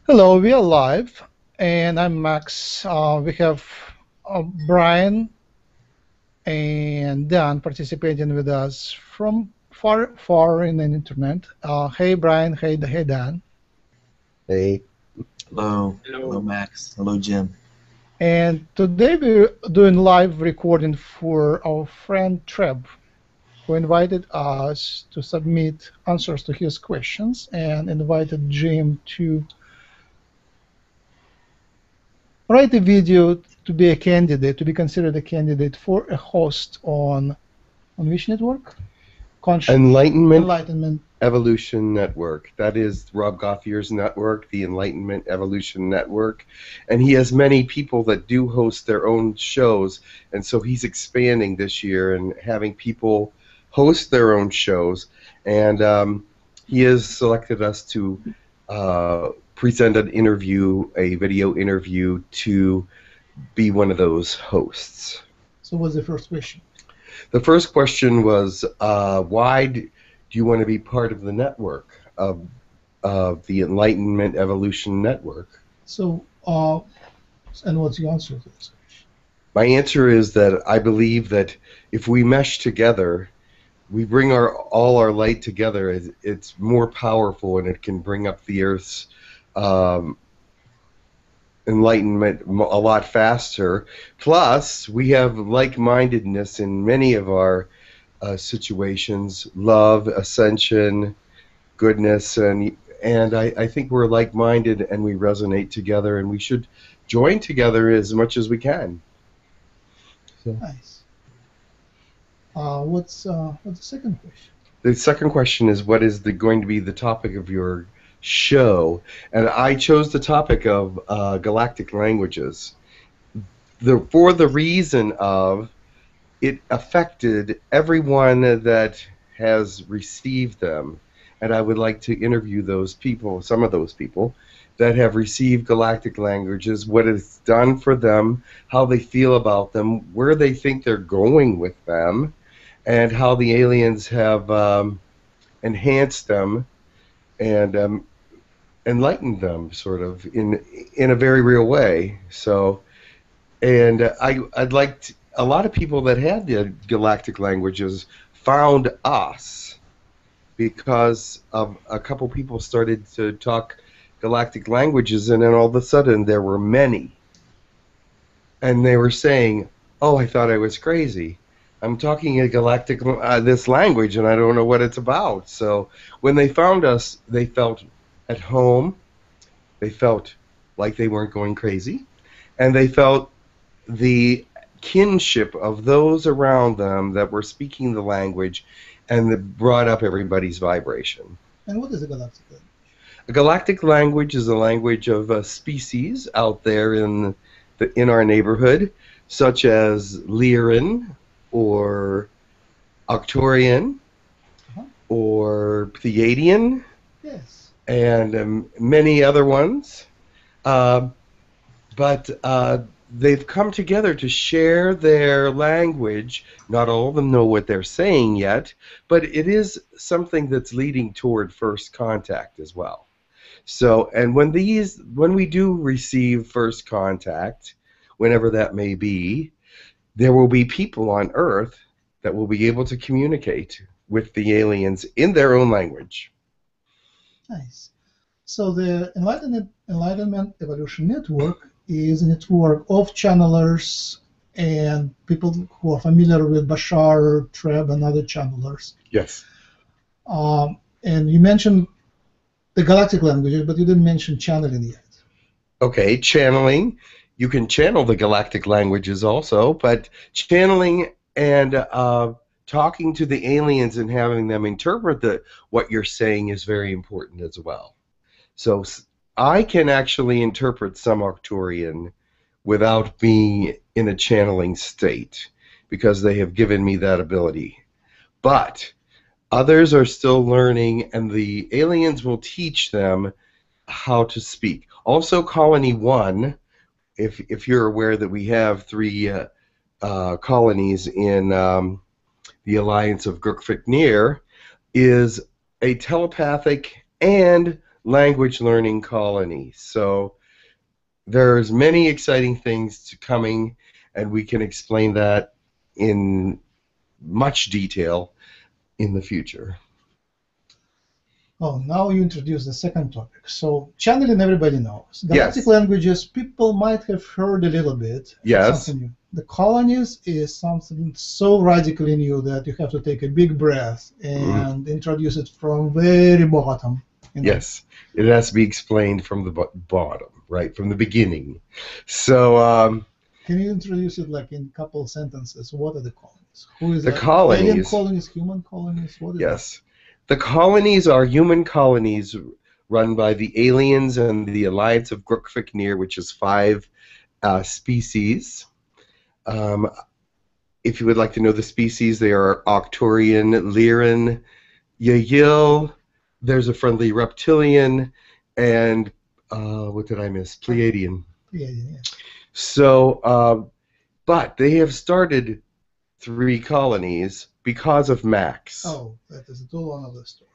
Hello, we are live, and I'm Max. We have Brian and Dan participating with us from far in the internet. Hey, Brian. Hey, Dan. Hey. Hello. Hello, Max. Hello, Jim. And today we're doing live recording for our friend Treb, who invited us to submit answers to his questions and invited Jim to write a video to be a candidate, to be considered a candidate for a host on which network? Enlightenment Evolution Network. That is Rob Gauthier's network, the Enlightenment Evolution Network. And he has many people that do host their own shows. And so he's expanding this year and having people host their own shows. And he has selected us to present an interview, a video interview, to be one of those hosts. So what's the first question? The first question was, why do you want to be part of the network of the Enlightenment Evolution Network? So, and what's your answer to this question? My answer is that I believe that if we mesh together, we bring all our light together, it's more powerful and it can bring up the Earth's enlightenment a lot faster. Plus, we have like-mindedness in many of our situations: love, ascension, goodness, and I think we're like-minded and we resonate together, and we should join together as much as we can. So. Nice. What's the second question? The second question is, what is going to be the topic of your show? And I chose the topic of Galactic Languages for the reason of it affected everyone that has received them, and I would like to interview those people, some of those people that have received Galactic Languages, what it's done for them, how they feel about them, where they think they're going with them, and how the aliens have enhanced them and enlightened them, sort of, in a very real way. So, and I'd like to, a lot of people that had the Galactic Languages found us because of a couple people started to talk Galactic Languages, and then all of a sudden there were many, and they were saying, "Oh, I thought I was crazy. I'm talking a galactic this language, and I don't know what it's about." So when they found us, they felt at home, they felt like they weren't going crazy, and they felt the kinship of those around them that were speaking the language, and that brought up everybody's vibration. And what is a galactic language? A galactic language is a language of a species out there in our neighborhood, such as Lyran, or Arcturian, or Pleiadian, yes, and many other ones. But they've come together to share their language. Not all of them know what they're saying yet, but it is something that's leading toward first contact as well. So, and when we do receive first contact, whenever that may be, there will be people on Earth that will be able to communicate with the aliens in their own language. Nice. So the Enlightenment Evolution Network is a network of channelers and people who are familiar with Bashar, Treb, and other channelers. Yes. And you mentioned the galactic languages, but you didn't mention channeling yet. Okay, channeling. You can channel the galactic languages also, but channeling and talking to the aliens and having them interpret what you're saying is very important as well. So I can actually interpret some Arcturian without being in a channeling state because they have given me that ability. But others are still learning, and the aliens will teach them how to speak. Also, Colony 1, if you're aware that we have 3 colonies in the Alliance of Girk Fitneer, is a telepathic and language learning colony. So there's many exciting things coming, and we can explain that in much detail in the future. Oh, now you introduce the second topic. So channeling, everybody knows. Galactic Yes. languages, people might have heard a little bit. Yes. Something new. The colonies is something so radically new that you have to take a big breath and introduce it from very bottom. You know? Yes, it has to be explained from the bottom, right, from the beginning. So can you introduce it like in a couple sentences? What are the colonies? Who is the that? colonies? Alien colonies, human colonies? What is yes. The colonies are human colonies run by the aliens and the Alliance of Girk Fitneer, which is 5 species. If you would like to know the species, they are Arcturian, Lyran, Yahyel, there's a friendly Reptilian, and what did I miss? Pleiadian. Pleiadian, yeah. So, but they have started 3 colonies because of Max. Oh, that is too long of a story.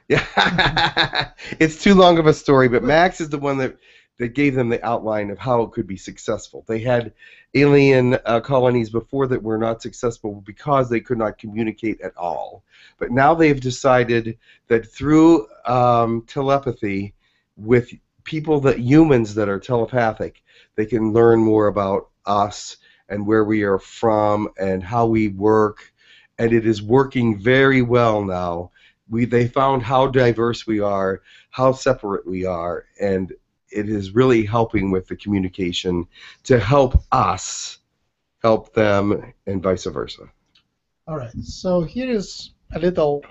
Yeah, it's too long of a story, but Max is the one that gave them the outline of how it could be successful. They had alien colonies before that were not successful because they could not communicate at all. But now they've decided that through telepathy with humans that are telepathic, they can learn more about us and where we are from and how we work. And it is working very well now. They found how diverse we are, how separate we are, and it is really helping with the communication to help us help them and vice versa. All right. So here is a little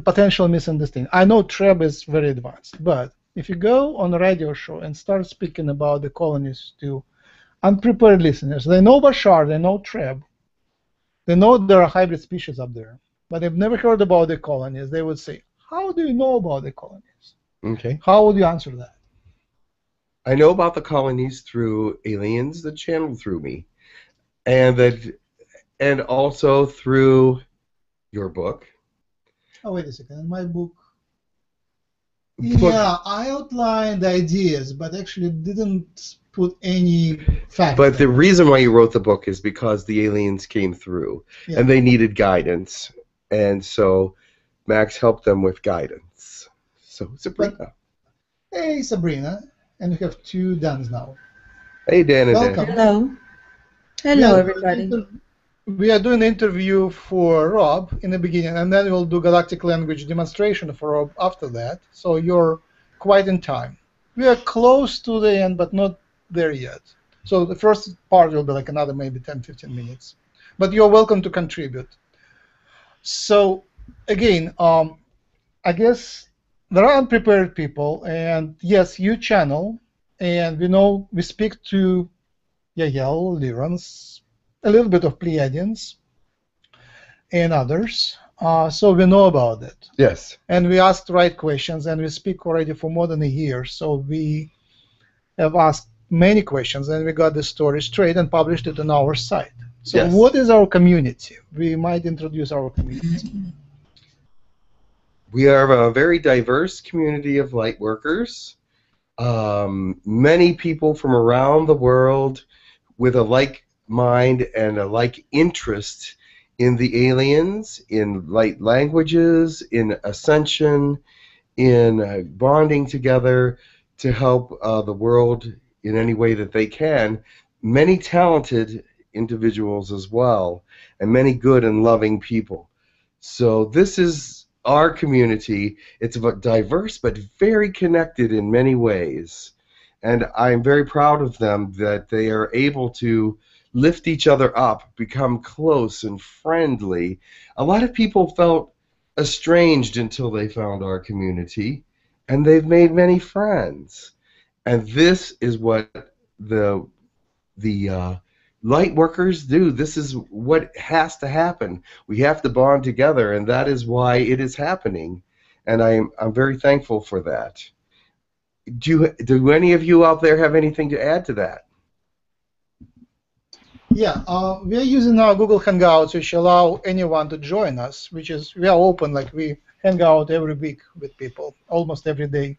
potential misunderstanding. I know Treb is very advanced, but if you go on a radio show and start speaking about the colonies to unprepared listeners, they know Bashar, they know Treb, they know there are hybrid species up there, but they've never heard about the colonies. They would say, how do you know about the colonies? Okay. How would you answer that? I know about the colonies through aliens that channel through me, and also through your book. Oh, wait a second. In my book, yeah, I outlined the ideas, but actually didn't put any facts. But the reason why you wrote the book is because the aliens came through, and they needed guidance, and so Max helped them with guidance. So Sabrina. Hey, Sabrina. And we have 2 Dans now. Hey, Dan and Welcome. Dan. Hello. Hello, everybody. We are doing an interview for Rob in the beginning, and then we'll do Galactic Language demonstration for Rob after that. So you're quite in time. We are close to the end, but not there yet. So the first part will be like another maybe 10-15 minutes. But you're welcome to contribute. So again, I guess there are unprepared people, and yes, you channel, and we speak to Yahyel, Lyrans, a little bit of Pleiadians, and others. So we know about it. Yes. And we asked the right questions, and we speak already for more than a year. So we have asked many questions, and we got the story straight and published it on our site. So what is our community? We might introduce our community. We are a very diverse community of light workers. Many people from around the world with a like mind and a like interest in the aliens, in light languages, in ascension, in bonding together to help the world in any way that they can. Many talented individuals as well, and many good and loving people. So this is our community. It's diverse but very connected in many ways. And I'm very proud of them that they are able to lift each other up, become close and friendly. A lot of people felt estranged until they found our community, and they've made many friends. And this is what the light workers do. This is what has to happen. We have to bond together, and that is why it is happening. And I'm very thankful for that. Do any of you out there have anything to add to that? Yeah, we are using our Google Hangouts, which allow anyone to join us. We are open, like we hang out every week with people, almost every day.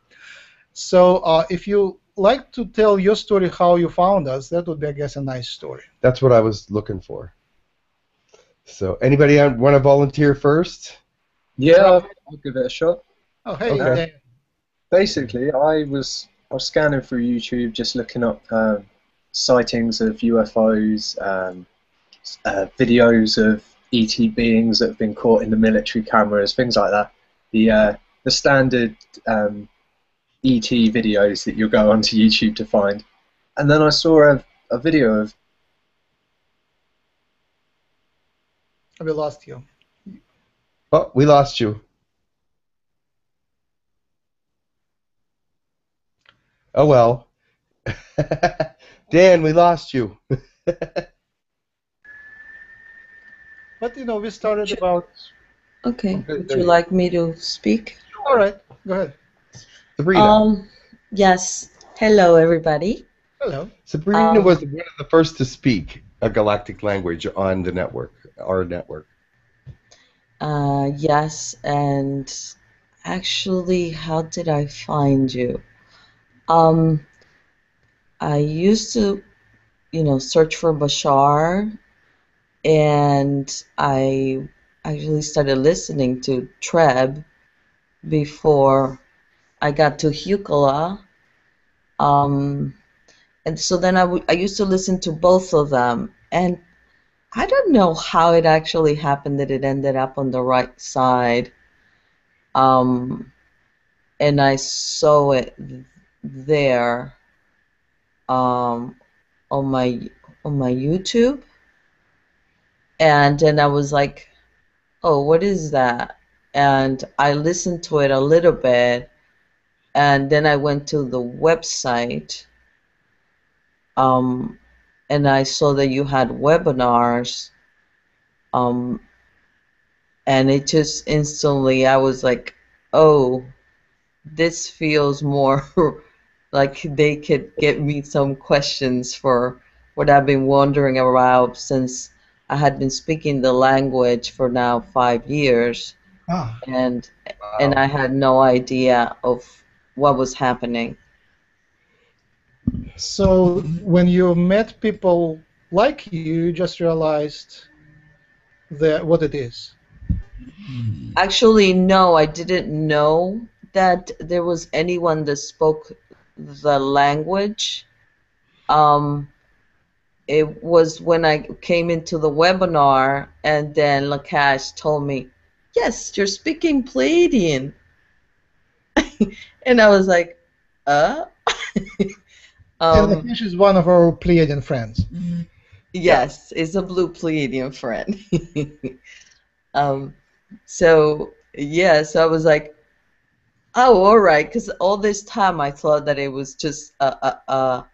So if you like to tell your story, how you found us, that would be, I guess, a nice story. That's what I was looking for. So, anybody want to volunteer first? Yeah, I'll give it a shot. Oh, hey, Okay. Dan. Basically, I was scanning through YouTube, just looking up sightings of UFOs, videos of ET beings that have been caught in the military cameras, things like that. The standard ET videos that you'll go onto YouTube to find. And then I saw a video of. We lost you. Oh, we lost you. Oh well. Dan, we lost you. But you know, we started about. Okay. Okay, Would there you you like me to speak? All right, go ahead. Sabrina. Yes. Hello, everybody. Hello. Sabrina was one of the first to speak a galactic language on the network, our network. Yes, and actually, how did I find you? I used to, search for Bashar, and I actually started listening to Treb before I got to Hucolo. And so then I used to listen to both of them, and I don't know how it actually happened that it ended up on the right side. And I saw it there on my YouTube, and then I was like, oh, what is that? And I listened to it a little bit, and then I went to the website, and I saw that you had webinars, and it just instantly, I was like, oh, this feels more like they could get me some questions for what I've been wondering about, since I had been speaking the language for now 5 years, and I had no idea of what was happening. So when you met people like you just realized what it is. Actually, no, I didn't know that there was anyone that spoke the language. It was when I came into the webinar, and then Lakash told me, yes, you're speaking Pleiadian. And I was like, And Lakash is one of our Pleiadian friends. Yes, it's a blue Pleiadian friend. So I was like, oh, all right, because all this time I thought that it was just a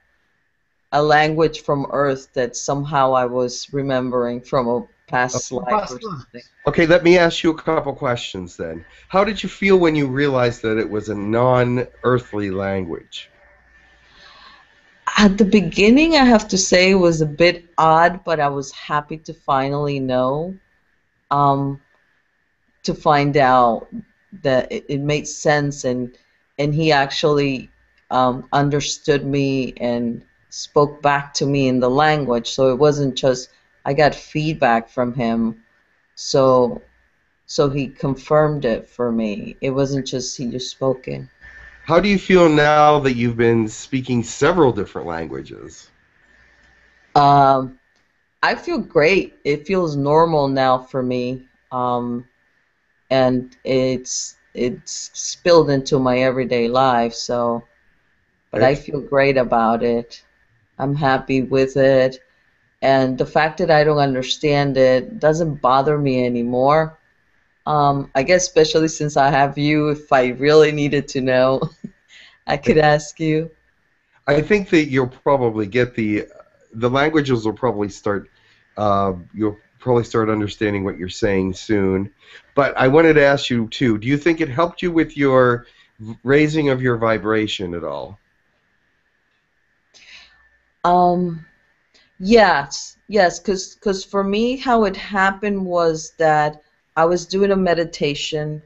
language from Earth that somehow I was remembering from a past life or something. Okay, let me ask you a couple questions then. How did you feel when you realized that it was a non-earthly language? At the beginning, I have to say, it was a bit odd, but I was happy to finally know, to find out that it made sense, and he actually understood me and spoke back to me in the language. So it wasn't just I got feedback from him, so he confirmed it for me. It wasn't just he just spoke it. How do you feel now that you've been speaking several different languages? I feel great. It feels normal now for me, and it's spilled into my everyday life. So, but I feel great about it. I'm happy with it, and the fact that I don't understand it doesn't bother me anymore. I guess especially since I have you, if I really needed to know, I could ask you. I think that you'll probably get the languages will probably start. You'll probably start understanding what you're saying soon. But I wanted to ask you too. Do you think it helped you with your raising of your vibration at all? Yes, yes, because for me, how it happened was that I was doing a meditation.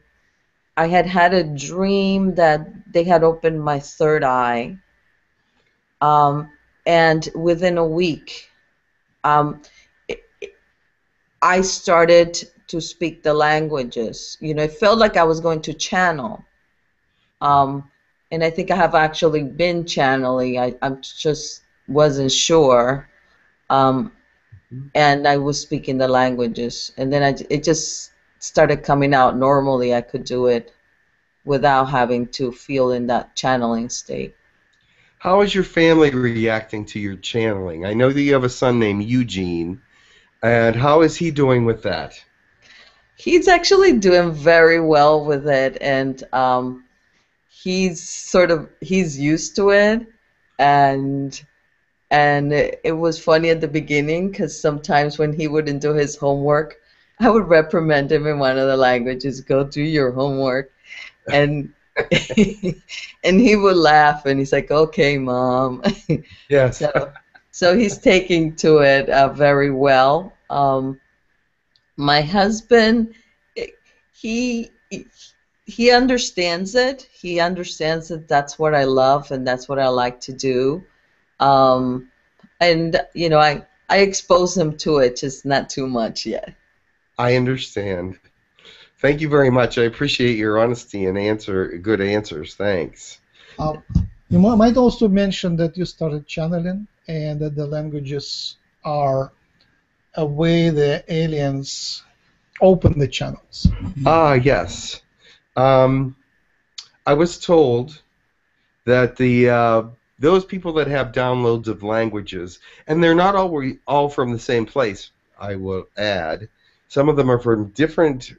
I had had a dream that they had opened my third eye, um, and within a week, um, I started to speak the languages. You know, it felt like I was going to channel. Um, and I think I have actually been channeling. I just wasn't sure. Um, and I was speaking the languages. And then it just started coming out normally. I could do it without having to feel in that channeling state. How is your family reacting to your channeling? I know that you have a son named Eugene, and how is he doing with that? He's actually doing very well with it, and he's used to it, and it was funny at the beginning because sometimes when he wouldn't do his homework, I would reprimand him in one of the languages, go do your homework, and and he would laugh and he's like, okay, Mom. Yes. So he's taking to it very well. My husband, he he understands it. He understands that that's what I love and that's what I like to do. And you know, I expose him to it, just not too much yet. I understand. Thank you very much. I appreciate your honesty and good answers. Thanks. You might also mention that you started channeling and that the languages are a way the aliens open the channels. Yes. I was told that those people that have downloads of languages, and they're not all from the same place, I will add. Some of them are from different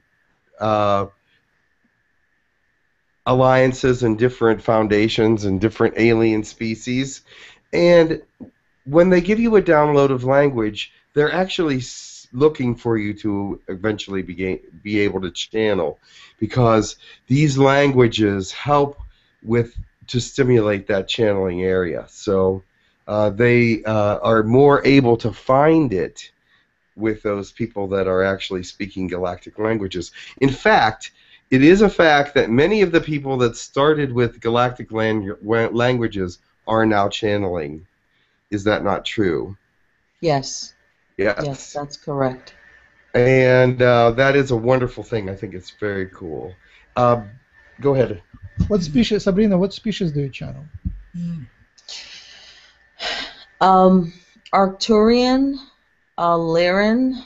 alliances and different foundations and different alien species. And when they give you a download of language, they're actually looking for you to eventually be able to channel, because these languages help to stimulate that channeling area. So they are more able to find it with those people that are actually speaking galactic languages. In fact, it is a fact that many of the people that started with galactic languages are now channeling. Is that not true? Yes. Yes. Yes, that's correct. And that is a wonderful thing. I think it's very cool. Go ahead. What species, Sabrina, what species do you channel? Arcturian, Lyran.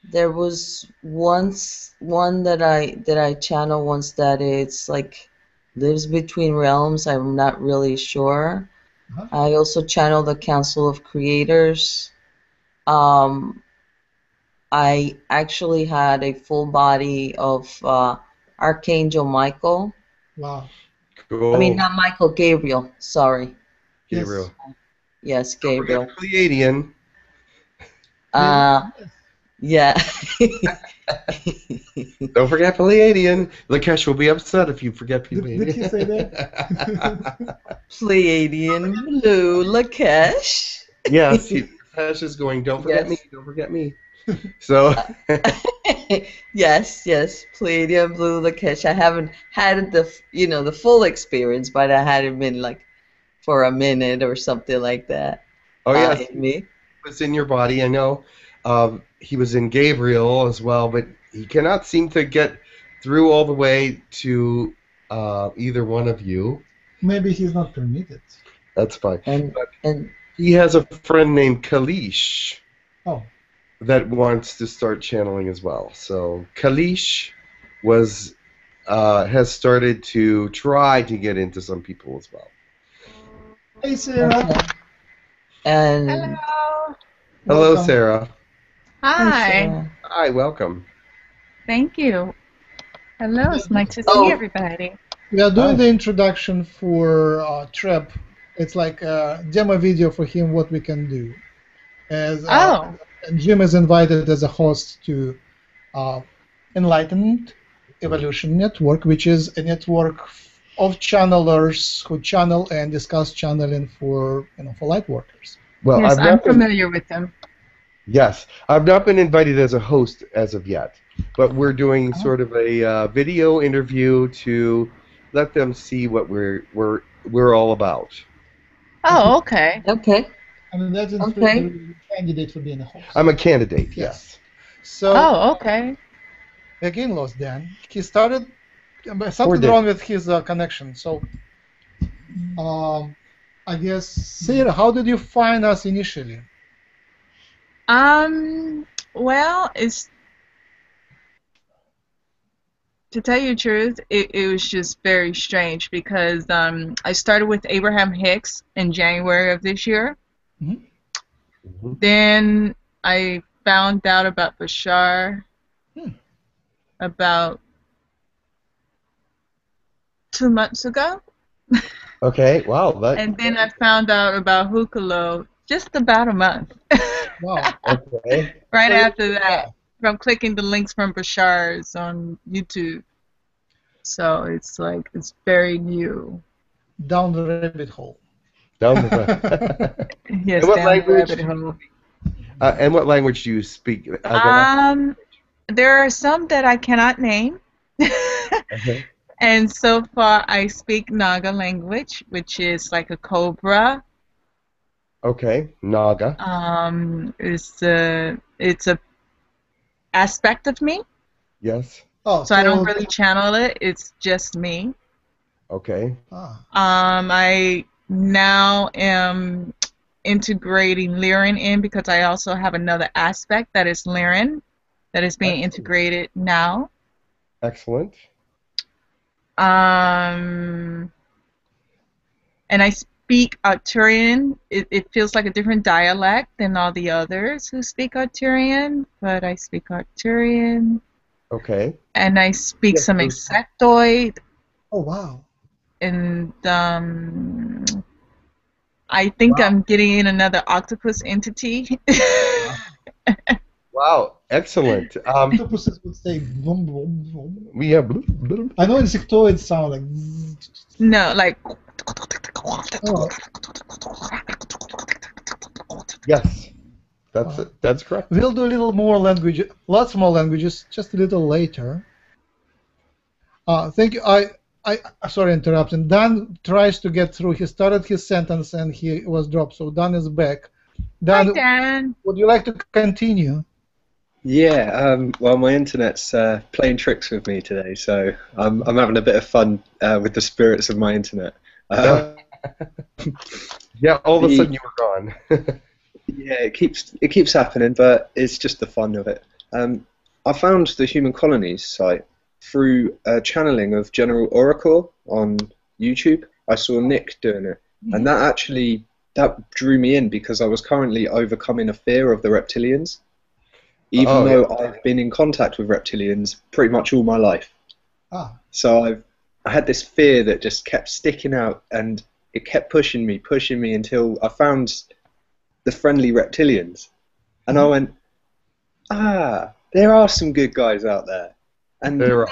There was once one that I channel once that it's like lives between realms. I'm not really sure. I also channel the Council of Creators. I actually had a full body of Archangel Michael. Wow. Cool. I mean, not Michael, Gabriel. Sorry. Gabriel. Yes, Gabriel. Pleiadian. Yeah. Don't forget Pleiadian. Lakesh will be upset if you forget Pleiadian. Did he say that? Pleiadian Blue Lakesh. Yes, Lakesh is going, don't forget me, don't forget me. So yes, Pleiadian Blue Lakesh. I haven't had the full experience, but I had it been like for a minute or something like that. Oh yes, me. He was in your body. I know. He was in Gabriel as well, but he cannot seem to get through all the way to either one of you. Maybe he's not permitted. That's fine. And he has a friend named Kalish. Oh. That wants to start channeling as well. So Kalish has started to try to get into some people as well. Hey, Sarah. Okay. And hello. Hello, Sarah. Hi. Hi, welcome. Thank you. Hello, it's nice to see everybody. We are doing the introduction for Trip. It's like a demo video for him, what we can do. And Jim is invited as a host to Enlightened Evolution Network, which is a network of channelers who channel and discuss channeling for for light workers. Well, Yes, I've I'm not been, familiar with them. yes, I've not been invited as a host as of yet, but we're doing sort of a video interview to let them see what we're all about. Oh, okay. Okay. And that's Okay. the candidate for being a host. I'm a candidate. Yes. So Oh, okay. again, lost Dan. He started Poor something Dan. wrong with his connection. So I guess, Sarah, how did you find us initially? Well, it's to tell you the truth, it was just very strange because I started with Abraham Hicks in January of this year. Mhm. Then I found out about Bashar about 2 months ago. Okay. Wow. That. And then I found out about Hucolo just about a month. Wow. Okay. Right So, after that, from clicking the links from Bashar's on YouTube. So it's like, it's very new. Down the rabbit hole. Down the. Yes, And what down language? the rabbit hole. And what language do you speak? There are some that I cannot name. Okay. And so far I speak Naga language, which is like a cobra. Okay. Naga. It's a aspect of me. Yes. Oh, So I don't really channel it. It's just me. Okay. I now am integrating Lyran in because I also have another aspect that is Lyran that is being integrated now. Excellent. And I speak Arcturian. It feels like a different dialect than all the others who speak Arcturian, but I speak Arcturian. Okay. And I speak Yes, some please. insectoid. Oh, wow. And I think I'm getting in another octopus entity. Wow. Excellent. Octopuses would say boom, boom, boom. We have. Bloop, bloop. I know insectoids sound like zzz. No, like. Oh, Yes. That's correct. we'll do a little more language, lots more languages, just a little later. Thank you. I sorry interrupting. Dan tries to get through. He started his sentence and he was dropped. So Dan is back. Dan, Hi, Dan. would you like to continue? Yeah, well, my internet's playing tricks with me today, so I'm having a bit of fun with the spirits of my internet. Yeah. All of a sudden you were gone. Yeah, it keeps happening, but it's just the fun of it. I found the Human Colonies site through a channeling of General Oracle on YouTube. I saw Nick doing it, and that drew me in because I was currently overcoming a fear of the Reptilians. Even though I've been in contact with Reptilians pretty much all my life. So I had this fear that just kept sticking out, and it kept pushing me until I found the friendly Reptilians. And I went, there are some good guys out there. And There are.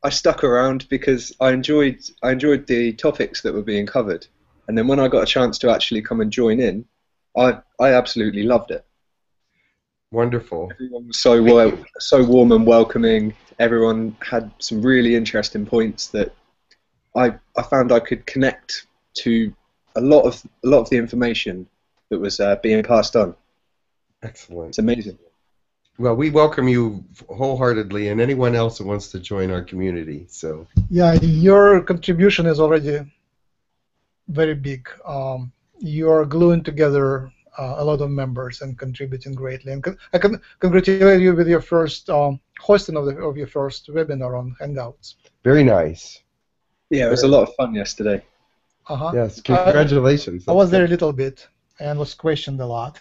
I stuck around because I enjoyed the topics that were being covered. And then when I got a chance to actually come and join in, I absolutely loved it. Wonderful. Everyone was so warm and welcoming. Everyone had some really interesting points that I found I could connect to a lot of the information that was being passed on. Excellent. It's amazing. Well, we welcome you wholeheartedly, and anyone else who wants to join our community. So. Yeah, your contribution is already very big. You're gluing together a lot of members and contributing greatly. And I can congratulate you with your first hosting of your first webinar on Hangouts. Very nice. Yeah, it was a lot of fun yesterday. Yes, congratulations. I was there a little bit and was questioned a lot.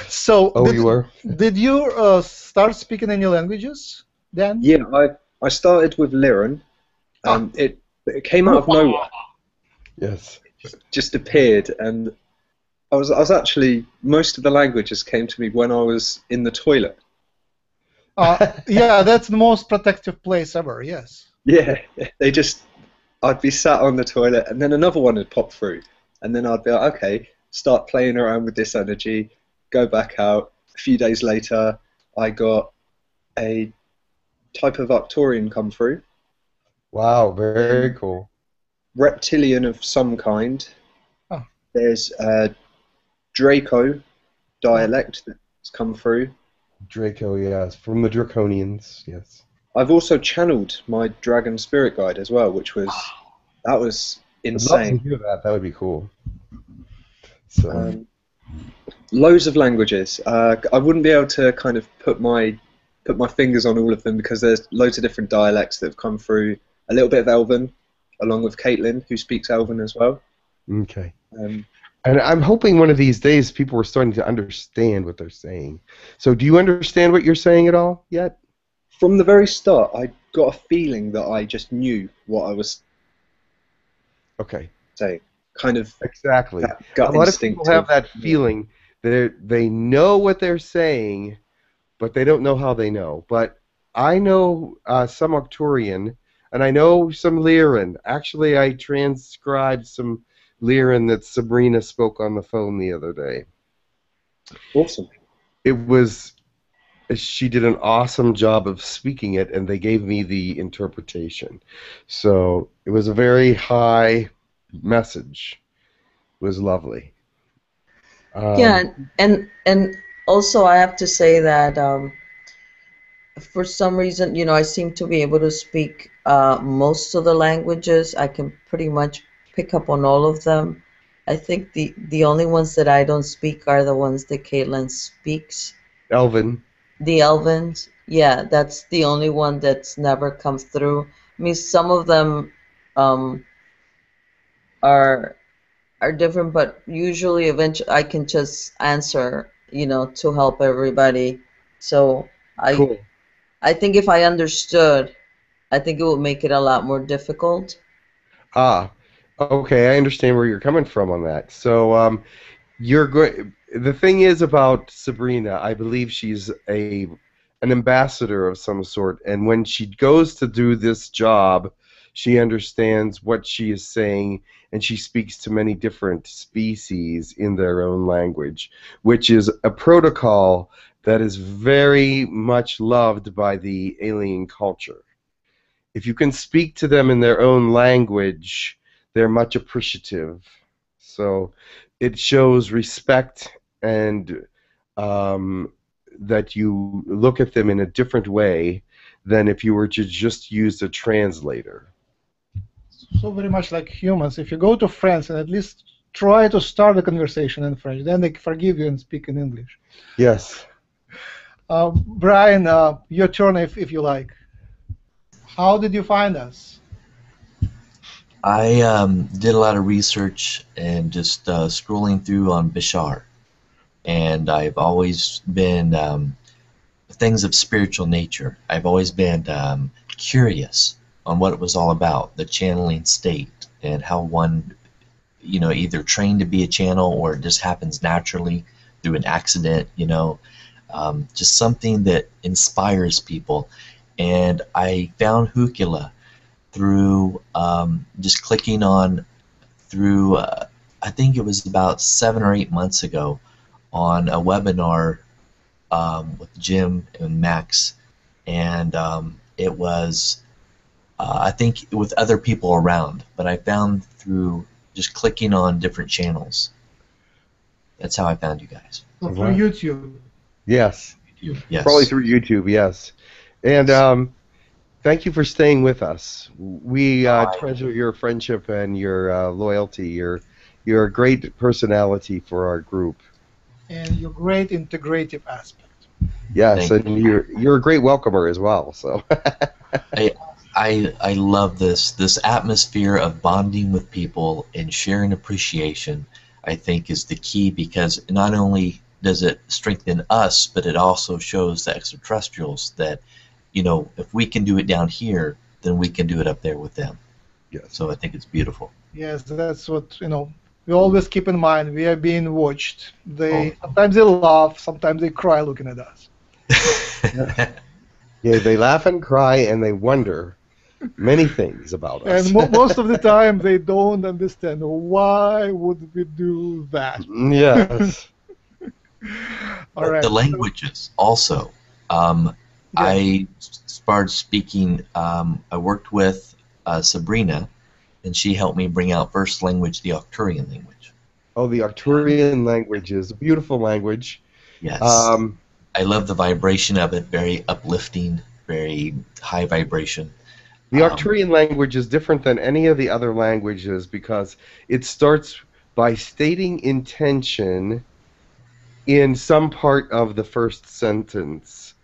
So, you were? Did you start speaking any languages, Dan? Yeah, I started with Lyran. It came out of nowhere. Yes. It just appeared, and I was actually, most of the languages came to me when I was in the toilet. Yeah, that's the most protective place ever. Yes. Yeah, they just I'd be sat on the toilet, and then another one would pop through, and then I'd be like, okay, start playing around with this energy, go back out. A few days later, I got a type of Arcturian come through. Wow, very cool. Reptilian of some kind. Oh. There's a Draco dialect that's come through. Draco, yes, from the Draconians, yes. I've also channeled my dragon spirit guide as well, which was I'd love to insane. hear that. That would be cool. So. Loads of languages. I wouldn't be able to kind of put my fingers on all of them because there's loads of different dialects that have come through. A little bit of Elven, along with Caitlin, who speaks Elven as well. Okay. And I'm hoping one of these days people are starting to understand what they're saying. So do you understand what you're saying at all yet? From the very start, I got a feeling that I just knew what I was saying. Kind of exactly. Gut a lot of people have that feeling that they know what they're saying, but they don't know how they know. But I know some Arcturian, and I know some Lyran. Actually, I transcribed some Lyran that Sabrina spoke on the phone the other day. Awesome. She did an awesome job of speaking it, and they gave me the interpretation. So it was a very high message. It was lovely. Yeah, and also I have to say that for some reason, I seem to be able to speak most of the languages. I can pretty much pick up on all of them. I think the only ones that I don't speak are the ones that Caitlin speaks. Elven. The Elvens, yeah, that's the only one that's never come through. I mean, some of them are different, but usually, eventually, I can just answer, to help everybody. So Cool. I think if I understood, I think it would make it a lot more difficult. Okay, I understand where you're coming from on that. So you're going. The thing is about Sabrina, I believe she's an ambassador of some sort, and when she goes to do this job, she understands what she is saying, and she speaks to many different species in their own language, which is a protocol that is very much loved by the alien culture. If you can speak to them in their own language, they're much appreciative. So it shows respect and that you look at them in a different way than if you were to just use a translator. So very much like humans. If you go to France and at least try to start a conversation in French, then they forgive you and speak in English. Yes. Brian, your turn if you like. How did you find us? I did a lot of research and just scrolling through on Bashar. And I've always been things of spiritual nature. I've always been curious on what it was all about, the channeling state, and how one, either trained to be a channel or it just happens naturally through an accident, just something that inspires people. And I found Hucolo through just clicking on through, I think it was about 7 or 8 months ago, on a webinar with Jim and Max, and it was, I think, with other people around, but I found through just clicking on different channels. That's how I found you guys. So through YouTube? Yes. Yes. Probably through YouTube, yes. And thank you for staying with us. We treasure your friendship and your loyalty. You're a great personality for our group. And your great integrative aspect. Yes, and you're a great welcomer as well. So I love this atmosphere of bonding with people and sharing appreciation. I think is the key, because not only does it strengthen us, but it also shows the extraterrestrials that, if we can do it down here, then we can do it up there with them. Yes. So I think it's beautiful. Yes, that's what we always keep in mind. We are being watched. Sometimes they laugh, sometimes they cry looking at us. Yeah, they laugh and cry and they wonder many things about us. And most of the time, they don't understand why would we do that. Yes. All right. The languages also. I started speaking. I worked with Sabrina, and she helped me bring out first language, the Arcturian language. Oh, the Arcturian language is a beautiful language. Yes. I love the vibration of it. Very uplifting, very high vibration. The Arcturian language is different than any of the other languages because it starts by stating intention in some part of the first sentence.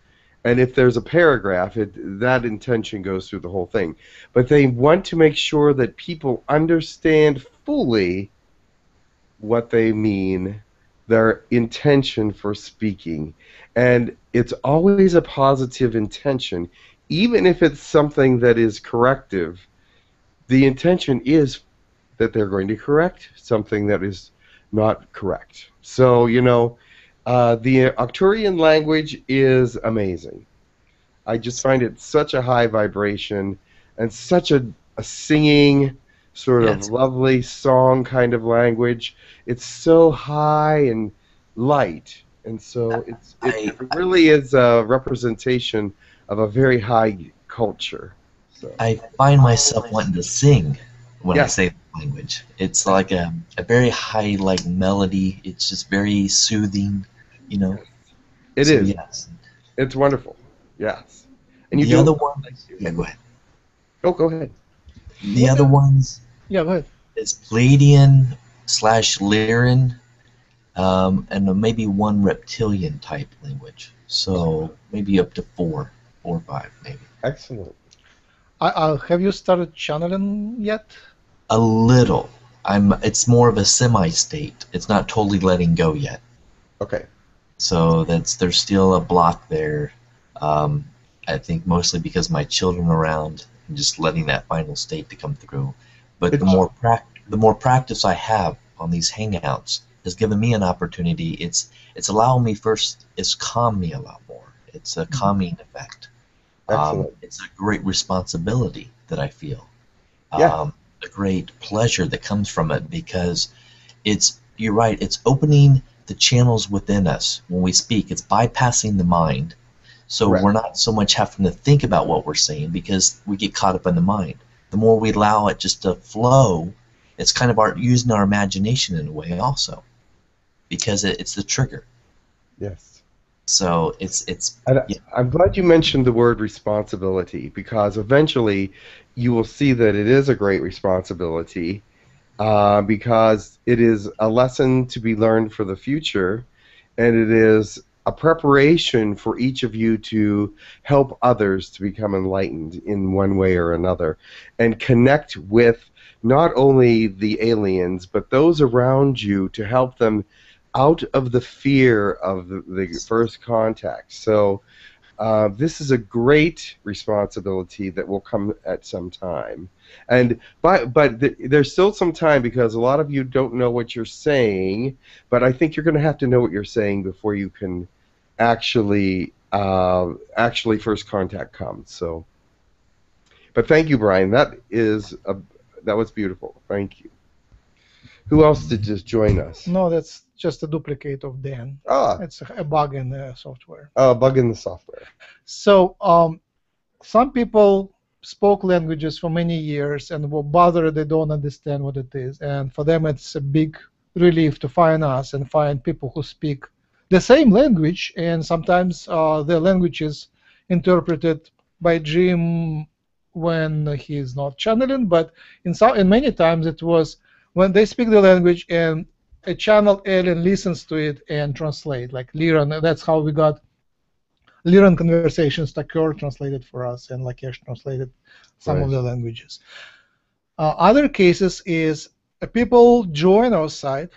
And if there's a paragraph, that intention goes through the whole thing. But they want to make sure that people understand fully what they mean, their intention for speaking. And it's always a positive intention. Even if it's something that is corrective, the intention is that they're going to correct something that is not correct. So, you know, the Arcturian language is amazing. I just find it such a high vibration and such a singing, sort of lovely song kind of language. It's so high and light, and so it really is a representation of a very high culture. So. I find myself wanting to sing when I say the language. It's like a very high like melody. It's just very soothing, you know. It so, is. Yes. It's wonderful. Yes. And the other one. Yeah, go ahead. Oh, go ahead. The other ones. Yeah, go ahead. Is Pleiadian / Lyran, and maybe one reptilian type language. So maybe up to 4 or 5, maybe. Excellent. Have you started channeling yet? A little. It's more of a semi-state. It's not totally letting go yet. Okay. So there's still a block there. I think mostly because my children are around and just letting that final state to come through. But the more practice I have on these hangouts has given me an opportunity. It's allowing me first. It's calmed me a lot more. It's a calming effect. It's a great responsibility that I feel. A great pleasure that comes from it because you're right, it's opening the channels within us when we speak. It's bypassing the mind. So we're not so much having to think about what we're saying because we get caught up in the mind. The more we allow it just to flow, it's kind of using our imagination in a way also because it's the trigger. Yes. So I'm glad you mentioned the word responsibility because eventually you will see that it is a great responsibility because it is a lesson to be learned for the future, and it is a preparation for each of you to help others to become enlightened in one way or another and connect with not only the aliens but those around you to help them out of the fear of the first contact. So this is a great responsibility that will come at some time. But there's still some time because a lot of you don't know what you're saying, but I think you're going to have to know what you're saying before you can actually first contact comes. So, but thank you, Brian. That was beautiful. Thank you. Who else did just join us? No, that's just a duplicate of Dan. It's a bug in the software. Oh, a bug in the software. So some people spoke languages for many years and were bothered they don't understand what it is. And for them it's a big relief to find us and find people who speak the same language, and sometimes the language is interpreted by Jim when he's not channeling, but in many times it was when they speak the language and a channeled alien listens to it and translate, like Lyran. That's how we got Lyran conversations. Takur translated for us, and Lakesh translated some of the languages. Other cases is people join our site,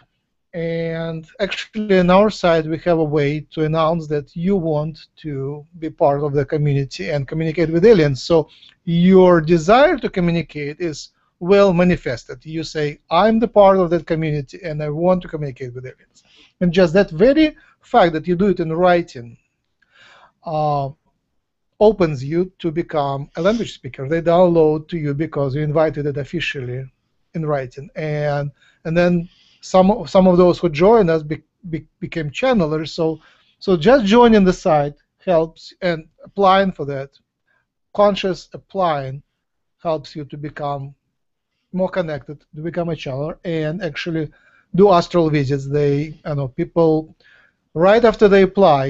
and actually on our side we have a way to announce that you want to be part of the community and communicate with aliens. So your desire to communicate is well manifested. You say, I'm the part of that community and I want to communicate with aliens. And just that very fact that you do it in writing opens you to become a language speaker. They download to you because you invited it officially in writing, and then some of those who join us became channelers. So just joining the site helps, and applying for that, conscious applying, helps you to become more connected, to become a channeler, and actually do astral visits. People right after they apply,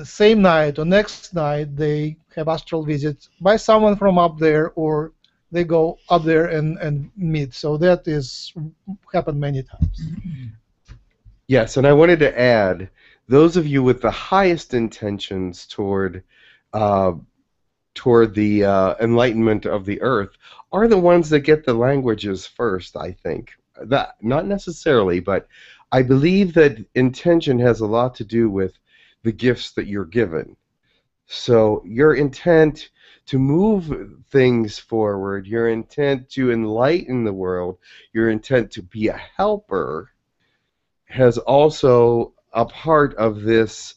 same night or next night, they have astral visits by someone from up there, or they go up there and meet. So that is happened many times. Yes, and I wanted to add, those of you with the highest intentions toward the enlightenment of the earth are the ones that get the languages first, I think. That, not necessarily, but I believe that intention has a lot to do with the gifts that you're given. So your intent to move things forward, your intent to enlighten the world, your intent to be a helper has also a part of this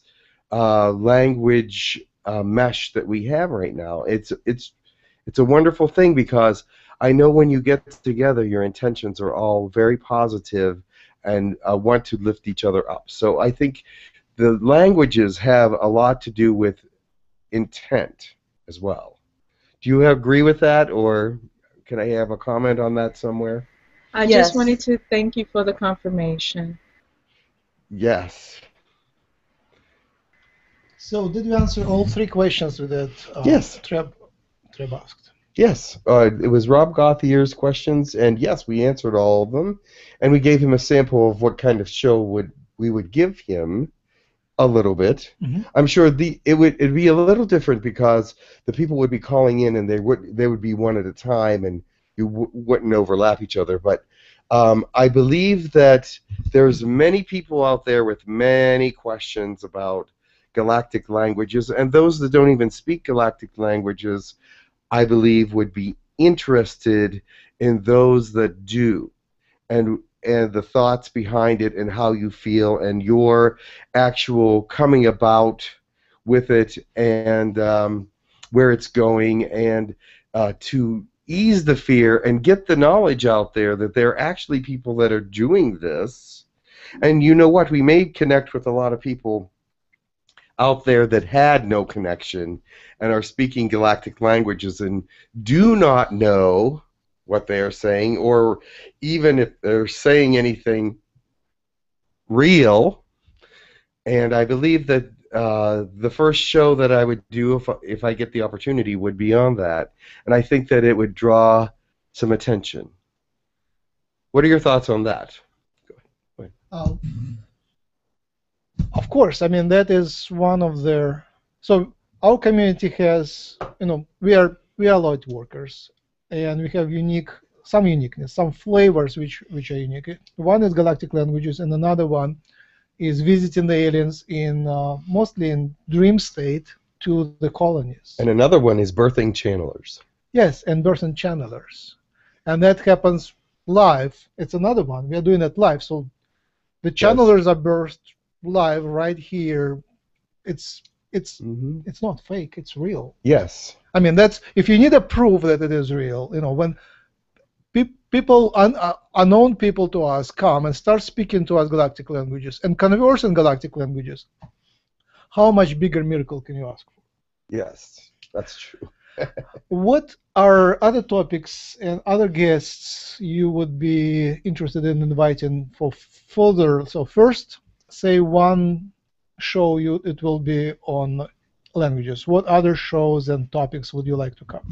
language mesh that we have right now. It's a wonderful thing, because I know when you get together, your intentions are all very positive and want to lift each other up. So I think the languages have a lot to do with intent as well. Do you agree with that, or can I have a comment on that somewhere? I Yes. just wanted to thank you for the confirmation. Yes. So did we answer all three questions with that? Yes. Treb asked. Yes, it was Rob Gauthier's questions, and yes, we answered all of them, and we gave him a sample of what kind of show we would give him a little bit. Mhm. I'm sure it'd be a little different, because the people would be calling in, and they would be one at a time, and you wouldn't overlap each other. But I believe that there's many people out there with many questions about galactic languages, and those that don't even speak galactic languages, I believe, would be interested in those that do, and the thoughts behind it, and how you feel, and your actual coming about with it, and where it's going, and to ease the fear and get the knowledge out there that there are actually people that are doing this. And you know what? We may connect with a lot of people out there that had no connection and are speaking galactic languages and do not know what they are saying, or even if they're saying anything real. And I believe that the first show that I would do, if I get the opportunity, would be on that. And I think that it would draw some attention. What are your thoughts on that? Go ahead. Of course, I mean, that is one of their. So our community has, we are Lightworkers, and we have some uniqueness, some flavors which are unique. One is Galactic Languages, and another one is visiting the aliens mostly in dream state to the colonies. And another one is birthing channelers. Yes, and birthing channelers, and that happens live. It's another one. We are doing it live, so the channelers are birthed live right here. It's not fake. It's real. Yes. I mean, that's, if you need a proof that it is real, when people, unknown people to us, come and start speaking to us galactic languages and converse in galactic languages, how much bigger miracle can you ask for? Yes, that's true. What are other topics and other guests you would be interested in inviting for further? So first, say one show it will be on languages. What other shows and topics would you like to cover?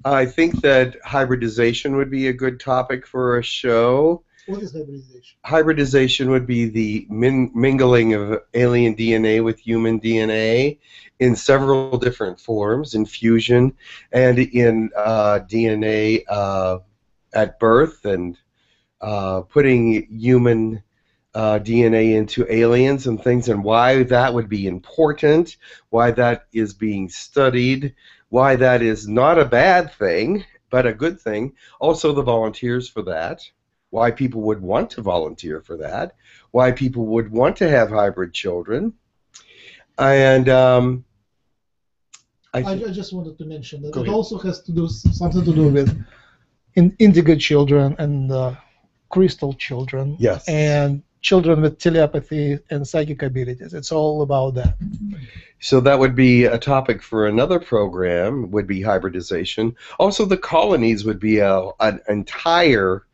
I think that hybridization would be a good topic for a show. What is hybridization? Hybridization would be the mingling of alien DNA with human DNA in several different forms, in fusion and in DNA at birth, and putting human DNA into aliens and things, and why that would be important, why that is being studied, why that is not a bad thing, but a good thing. Also the volunteers for that, why people would want to volunteer for that, why people would want to have hybrid children. And I just wanted to mention that Go it ahead. also has to do something to do with indigo children and crystal children, Yes. and children with telepathy and psychic abilities. It's all about that. So that would be a topic for another program, would be hybridization. Also, the colonies would be an entire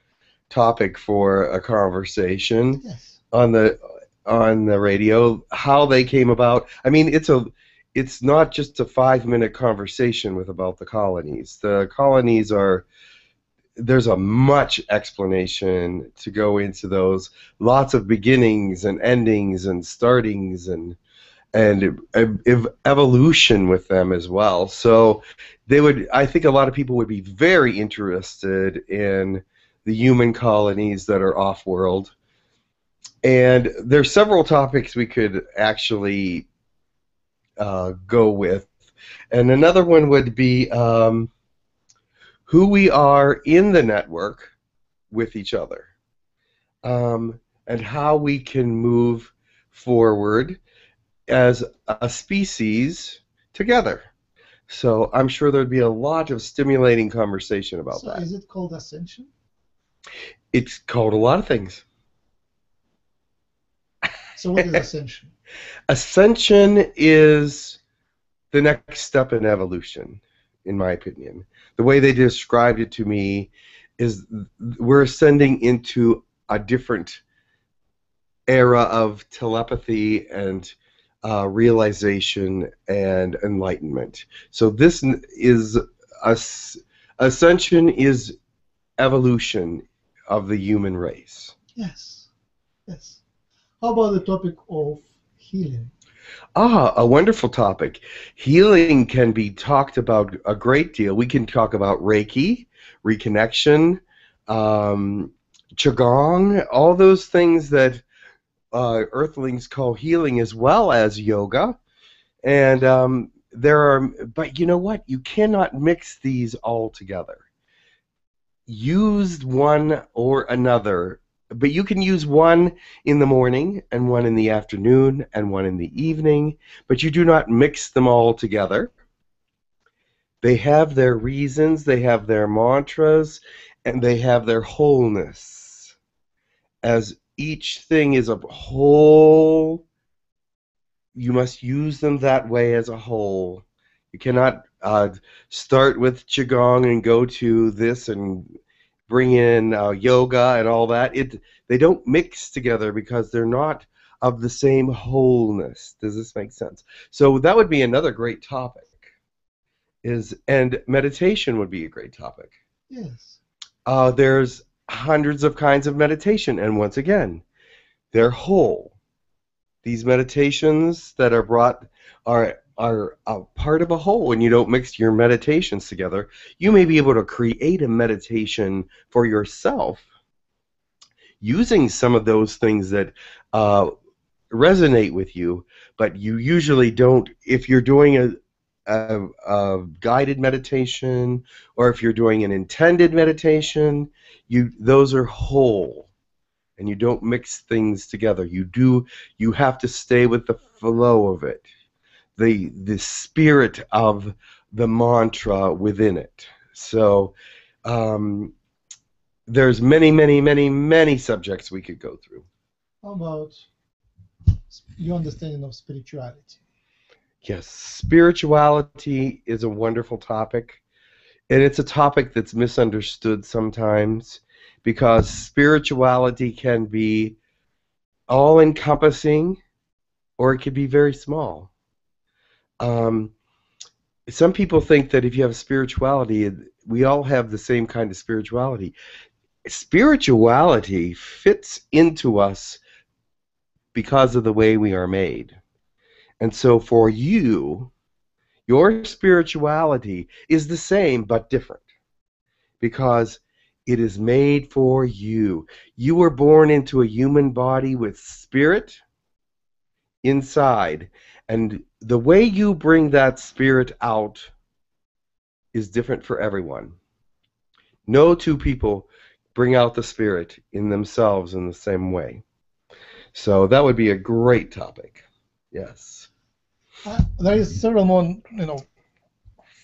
topic for a conversation Yes. on the radio, how they came about. I mean, it's not just a 5-minute conversation about the colonies. The colonies there's a much explanation to go into those, lots of beginnings and endings and startings and evolution with them as well. So I think a lot of people would be very interested in the human colonies that are off-world. And there's several topics we could actually go with. And another one would be who we are in the network with each other, and how we can move forward as a species together. So I'm sure there'd be a lot of stimulating conversation about So that. is it called ascension? It's called a lot of things. So what is ascension? Ascension is the next step in evolution, in my opinion. The way they described it to me is we're ascending into a different era of telepathy and realization and enlightenment. So this is ascension is evolution of the human race. Yes. Yes. How about the topic of healing? A wonderful topic. Healing can be talked about a great deal. We can talk about Reiki, reconnection, Qigong, all those things that Earthlings call healing, as well as yoga. And but you know what? You cannot mix these all together. Use one or another, but you can use one in the morning and one in the afternoon and one in the evening, but you do not mix them all together. They have their reasons, they have their mantras, and they have their wholeness. As each thing is a whole, you must use them that way as a whole. You cannot start with Qigong and go to this and bring in yoga and all that. They don't mix together because they're not of the same wholeness. Does this make sense? So that would be another great topic. And meditation would be a great topic. Yes. There's hundreds of kinds of meditation, and once again, they're whole. These meditations that are brought are a part of a whole, and you don't mix your meditations together. You may be able to create a meditation for yourself using some of those things that resonate with you, but you usually don't. If you're doing a guided meditation, or if you're doing an intended meditation, those are whole, and you don't mix things together. You have to stay with the flow of it, the spirit of the mantra within it. So there's many subjects we could go through. How about your understanding of spirituality? Yes, spirituality is a wonderful topic, and it's a topic that's misunderstood sometimes, because spirituality can be all-encompassing, or it can be very small. Some people think that if you have spirituality, we all have the same kind of spirituality. Spirituality fits into us because of the way we are made. And so for you, your spirituality is the same but different, because it is made for you. You were born into a human body with spirit inside, and the way you bring that spirit out is different for everyone. No two people bring out the spirit in themselves in the same way. So that would be a great topic. Yes. There is several more,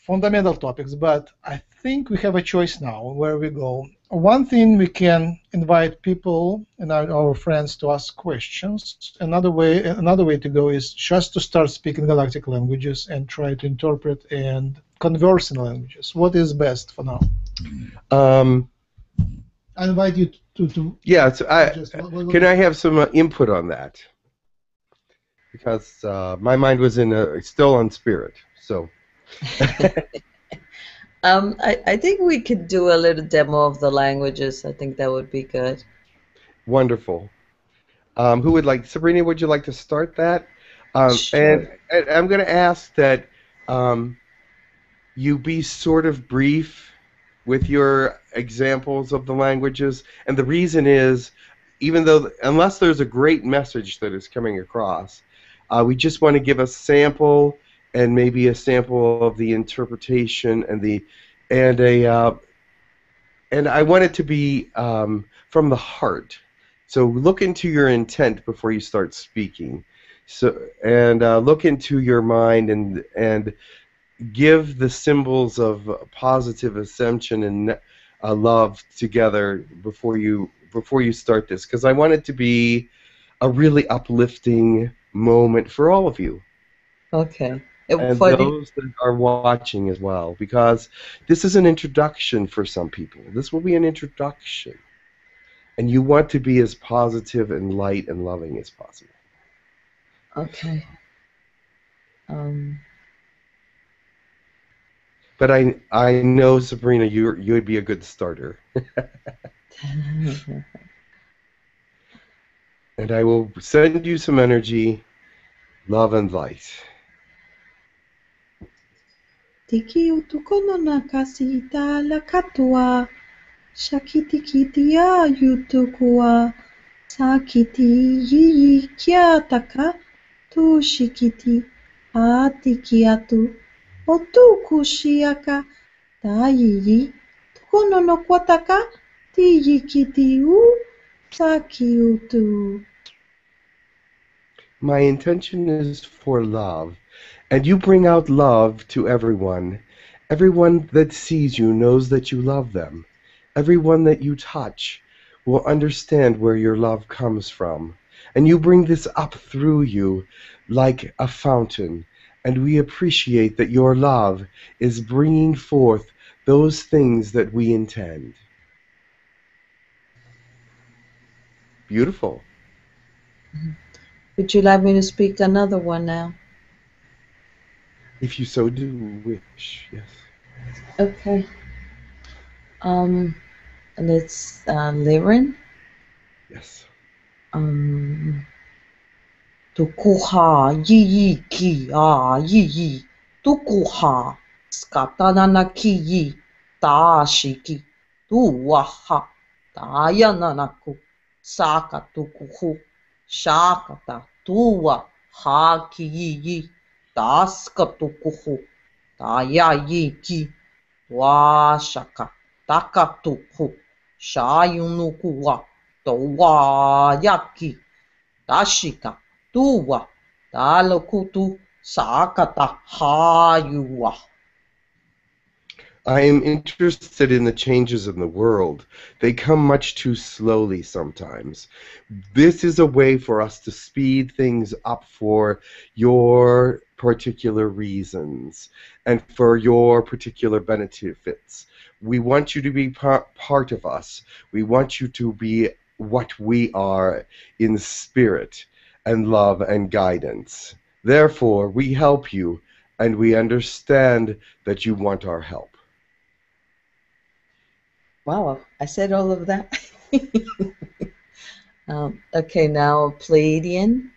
fundamental topics, but I think we have a choice now where we go. One thing, we can invite people and our friends to ask questions. Another way to go is just to start speaking galactic languages and try to interpret and converse in languages. What is best for now? I invite you to yeah. So can I have some input on that? Because my mind was still on spirit. So. I think we could do a little demo of the languages. I think that would be good. Wonderful. Who would like? Sabrina, would you like to start that? Sure. And I'm going to ask that you be sort of brief with your examples of the languages. And the reason is, unless there's a great message that is coming across, we just want to give a sample and maybe a sample of the interpretation and I want it to be from the heart. So look into your intent before you start speaking. And look into your mind and give the symbols of positive ascension and love together before you start this, because I want it to be a really uplifting moment for all of you. Okay. And those that are watching as well, because this is an introduction for some people. This will be an introduction. And you want to be as positive and light and loving as possible. Okay. But I know, Sabrina, you would be a good starter. And I will send you some energy, love and light. Tiki utukono na kasita la katua, shakiti kitia yutukua, sakiti yiyi kia taka, tu shikiti, atiki atu, otuku shiaka, tayiyi, tukono no kwataka, tiyikiti u, saki utu. My intention is for love, and you bring out love to everyone. Everyone that sees you knows that you love them. Everyone that you touch will understand where your love comes from. And you bring this up through you like a fountain, and we appreciate that your love is bringing forth those things that we intend. Beautiful. Would you like me to speak another one now? If you so do wish, yes. Okay. And it's Lyran. Yes. Tukuha yi ki yi tukuha skatanana ki taashiki tuwaha tayananaku saka tukuhu shakata tuwa haki yi taska tukuhu tayayiki washaka takatuhu shayunukuwa towayaki tashika tuwa talokutu sakata hayuwa. I am interested in the changes in the world. They come much too slowly sometimes. This is a way for us to speed things up for your particular reasons and for your particular benefits. We want you to be part of us. We want you to be what we are in spirit and love and guidance. Therefore, we help you, and we understand that you want our help. Wow, I said all of that. Okay, now Pleiadian.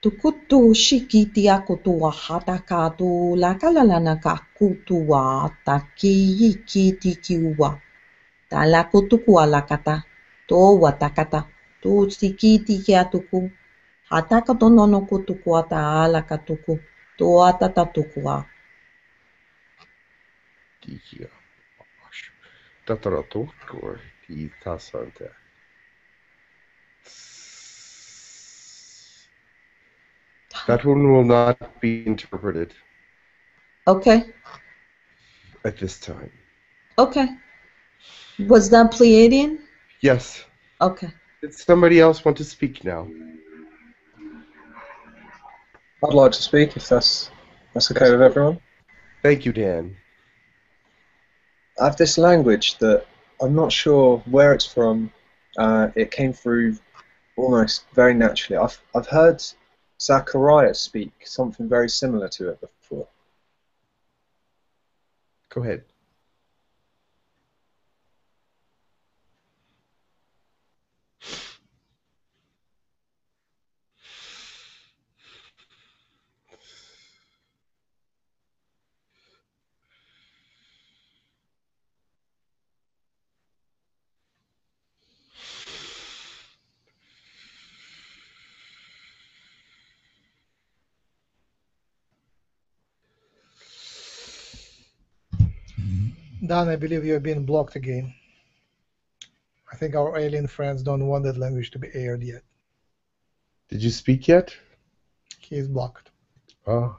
Tukutu shikiti akutua hatakatu lakalalana kakutua takiyikiti kiwa. Talakutukua lakata. Towa takata. Tu sikiti kiatuku. Hatakato kutukua taalakatuku. Toa tatatukua. That one will not be interpreted Okay. at this time. Okay. Was that Pleiadian? Yes. Okay. Did somebody else want to speak now? I'd like to speak if that's okay with everyone. Thank you, Dan. I have this language that I'm not sure where it's from. It came through almost very naturally. I've heard Zachariah speak something very similar to it before. Go ahead. Dan, I believe you're being blocked again. I think our alien friends don't want that language to be aired yet. Did you speak yet? He is blocked. Oh.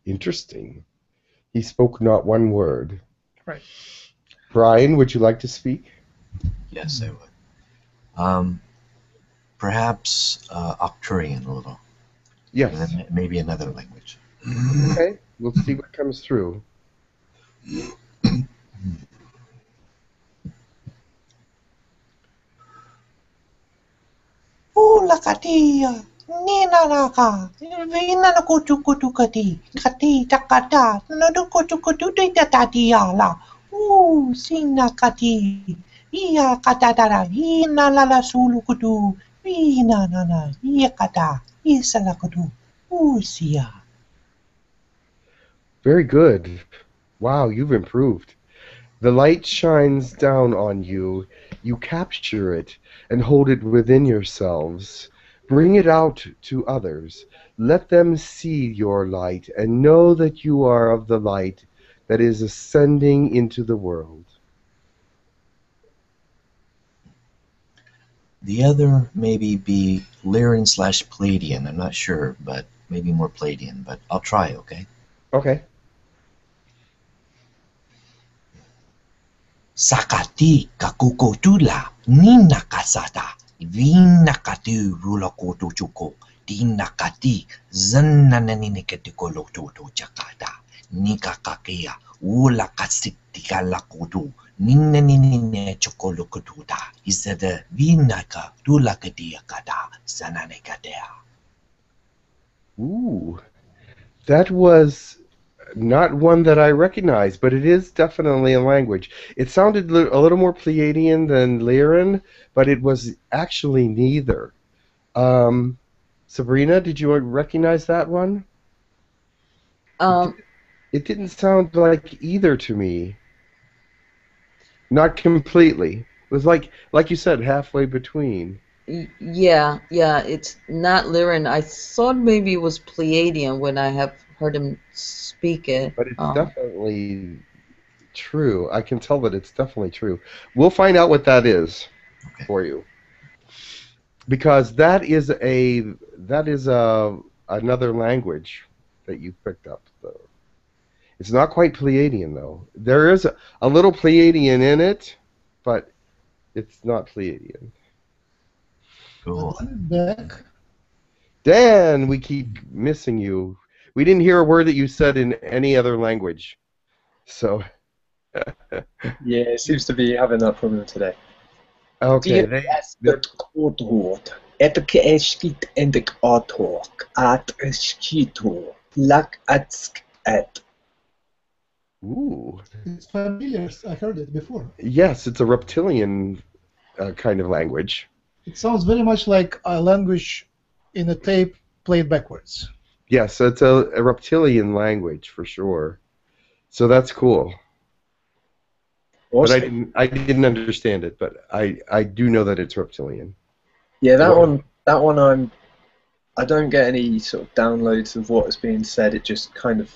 Interesting. He spoke not one word. Right. Brian, would you like to speak? Yes, I would. Perhaps Arcturian a little. Yes. And then maybe another language. Okay. We'll see what comes through. Ula katia, nina naka, vina na kutu kutu kati, kati takata, na do kutu kutu de tatia la, sina kati, ia katadara, ina la la sulu kutu, vina nana, ia kata, isa la kutu, sia. Very good. Wow, you've improved. The light shines down on you. You capture it and hold it within yourselves. Bring it out to others. Let them see your light and know that you are of the light that is ascending into the world. The other maybe be Lyran / Pleiadian. I'm not sure, but maybe more Pleiadian. But I'll try, okay? Okay. Sakati kakukotula, nina kasata, vina katu rula koto chuko, dina kati, zanananini ketikolo toto chakata, nika kakia, ula kasitika la koto, nina nini chokolo kotuta, isada vinaka tula katia kata, sanane katea. Ooh. That was not one that I recognize, but it is definitely a language. It sounded a little more Pleiadian than Lyran, but it was actually neither. Sabrina, did you recognize that one? It didn't sound like either to me. Not completely. It was like you said, halfway between. Yeah, it's not Lyran. I thought maybe it was Pleiadian when I have heard him speak it. But it's definitely true. I can tell that it's definitely true. We'll find out what that is for you, because that is another language that you picked up. Though it's not quite Pleiadian, though. There is a little Pleiadian in it, but it's not Pleiadian. Cool. Back. Dan, we keep missing you. We didn't hear a word that you said in any other language. So. Yeah, it seems to be having that problem today. Okay. Ooh. It's familiar. I heard it before. Yes, it's a reptilian kind of language. It sounds very much like a language in a tape played backwards. Yes, it's a reptilian language for sure. So that's cool. Awesome. But I didn't understand it, but I do know that it's reptilian. Yeah, that one I don't get any sort of downloads of what is being said. It just kind of.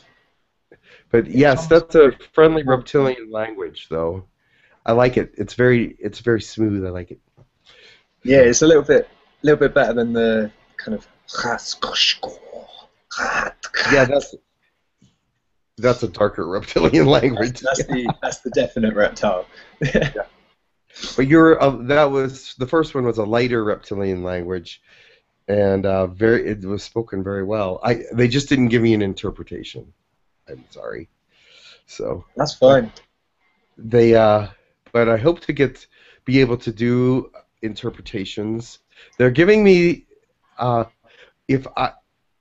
But yes, that's a friendly reptilian language, though. I like it. It's very smooth. I like it. Yeah, it's a little bit little bit better than the kind of. Yeah, that's a darker reptilian language. That's the definite reptile. Yeah. But the first one was a lighter reptilian language, and it was spoken very well. They just didn't give me an interpretation. I'm sorry. So that's fine. But I hope to be able to do interpretations. They're giving me if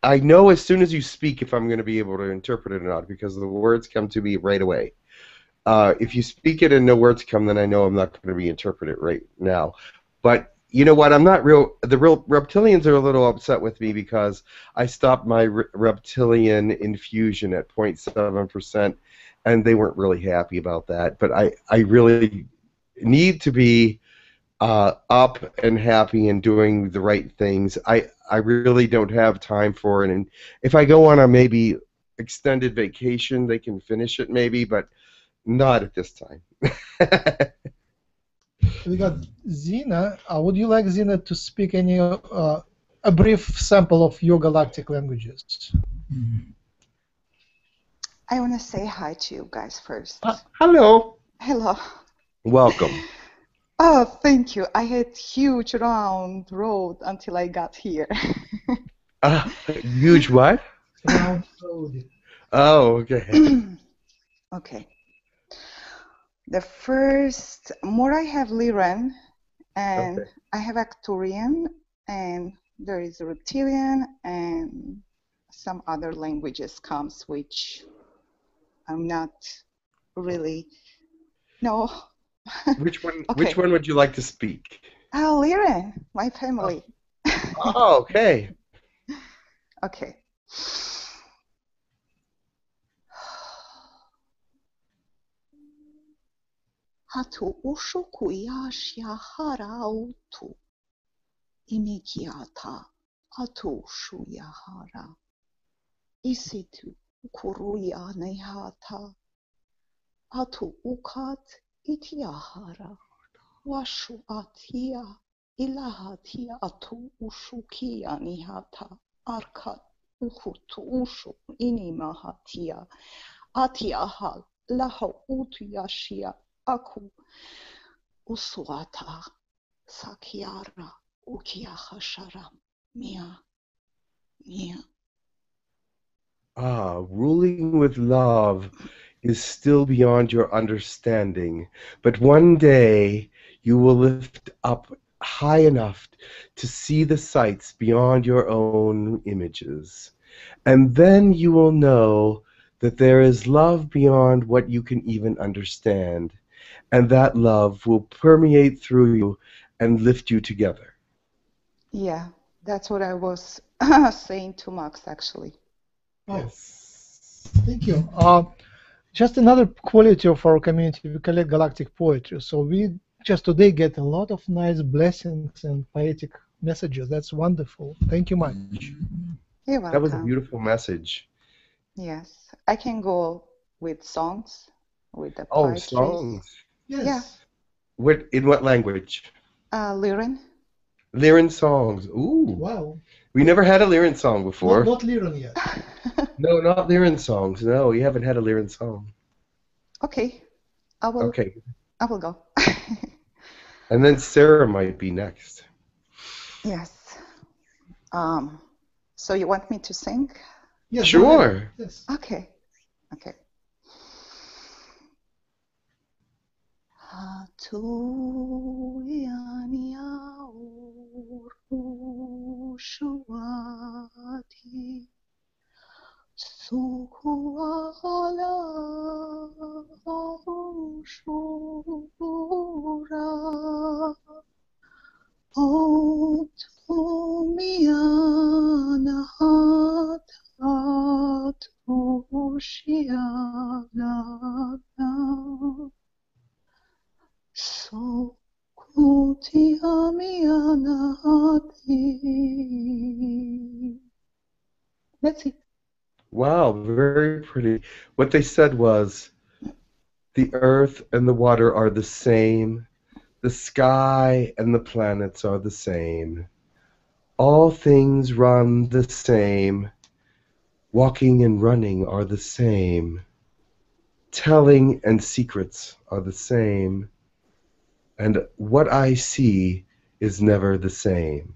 I know as soon as you speak if I'm going to be able to interpret it or not, because the words come to me right away. If you speak it and no words come, then I know I'm not going to be interpreted right now. But you know what? The real reptilians are a little upset with me because I stopped my reptilian infusion at 0.7%, and they weren't really happy about that. But I really need to be up and happy and doing the right things. I really don't have time for it. And if I go on a maybe extended vacation, they can finish it maybe, but not at this time. We got Zena. Would you like Zena to speak a brief sample of your galactic languages? I want to say hi to you guys first. Hello. Hello. Welcome. Oh, thank you. I had huge round road until I got here. Huge what? Round road. Oh, okay. Okay. The first, more I have Lyran, and okay. I have Arcturian, and there is Reptilian, and some other languages comes, which I'm not really, no. Which one? Okay. Which one would you like to speak? Lyran, my family. Oh, okay. Okay. Hatu ushuku yashya harautu imikiata hatu shuyahara isitu kuruya nehata hatu ukat itiahara washu atia ilahatia atu ushukia nihata arkat uhutu ushu inimahatia atiahal laho utuyashia aku usuata sakiara ukiahashara mia. Ruling with love is still beyond your understanding, but one day you will lift up high enough to see the sights beyond your own images, and then you will know that there is love beyond what you can even understand, and that love will permeate through you and lift you together. Yeah, that's what I was saying to Max, actually. Oh, yes. Thank you. Just another quality of our community, we collect galactic poetry. So we just today get a lot of nice blessings and poetic messages. That's wonderful. Thank you much. You're welcome. That was a beautiful message. Yes, I can go with songs, with the Oh, poetry. songs. Yes. Yeah. In what language? Lyran. Lyran songs. Ooh. Wow. We never had a Lyran song before. Not Lyran yet. No, not Lyran songs. No, we haven't had a Lyran song. Okay. I will go. And then Sarah might be next. Yes. So you want me to sing? Yes. Sure. Yes. Okay. Hatu yani shuati sukuala shura otumiana hatu shiana so kuti amianati. That's it. Wow, very pretty. What they said was, the earth and the water are the same. The sky and the planets are the same. All things run the same. Walking and running are the same. Telling and secrets are the same. And what I see is never the same.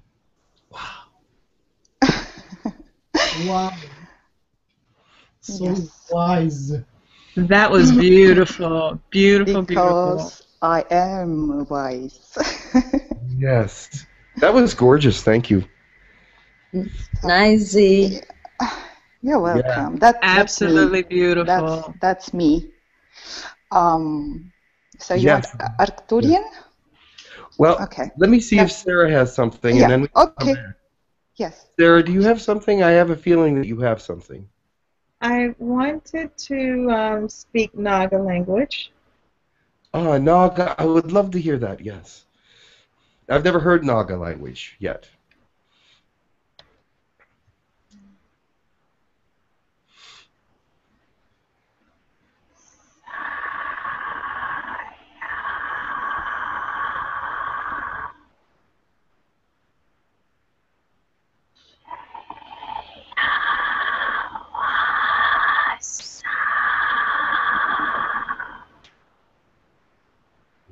Wow. So Yes. wise. That was beautiful. Beautiful, beautiful. Because I am wise. Yes. That was gorgeous. Thank you. Nice. You're welcome. That's Absolutely me. beautiful. That's me. So you Yes. want Arcturian? Well, Okay. let me see if Yes. Sarah has something, Yeah. and then we can come Okay. back. Yes. Sarah, do you have something? I have a feeling that you have something. I wanted to speak Naga language. Naga, I would love to hear that, yes. I've never heard Naga language yet.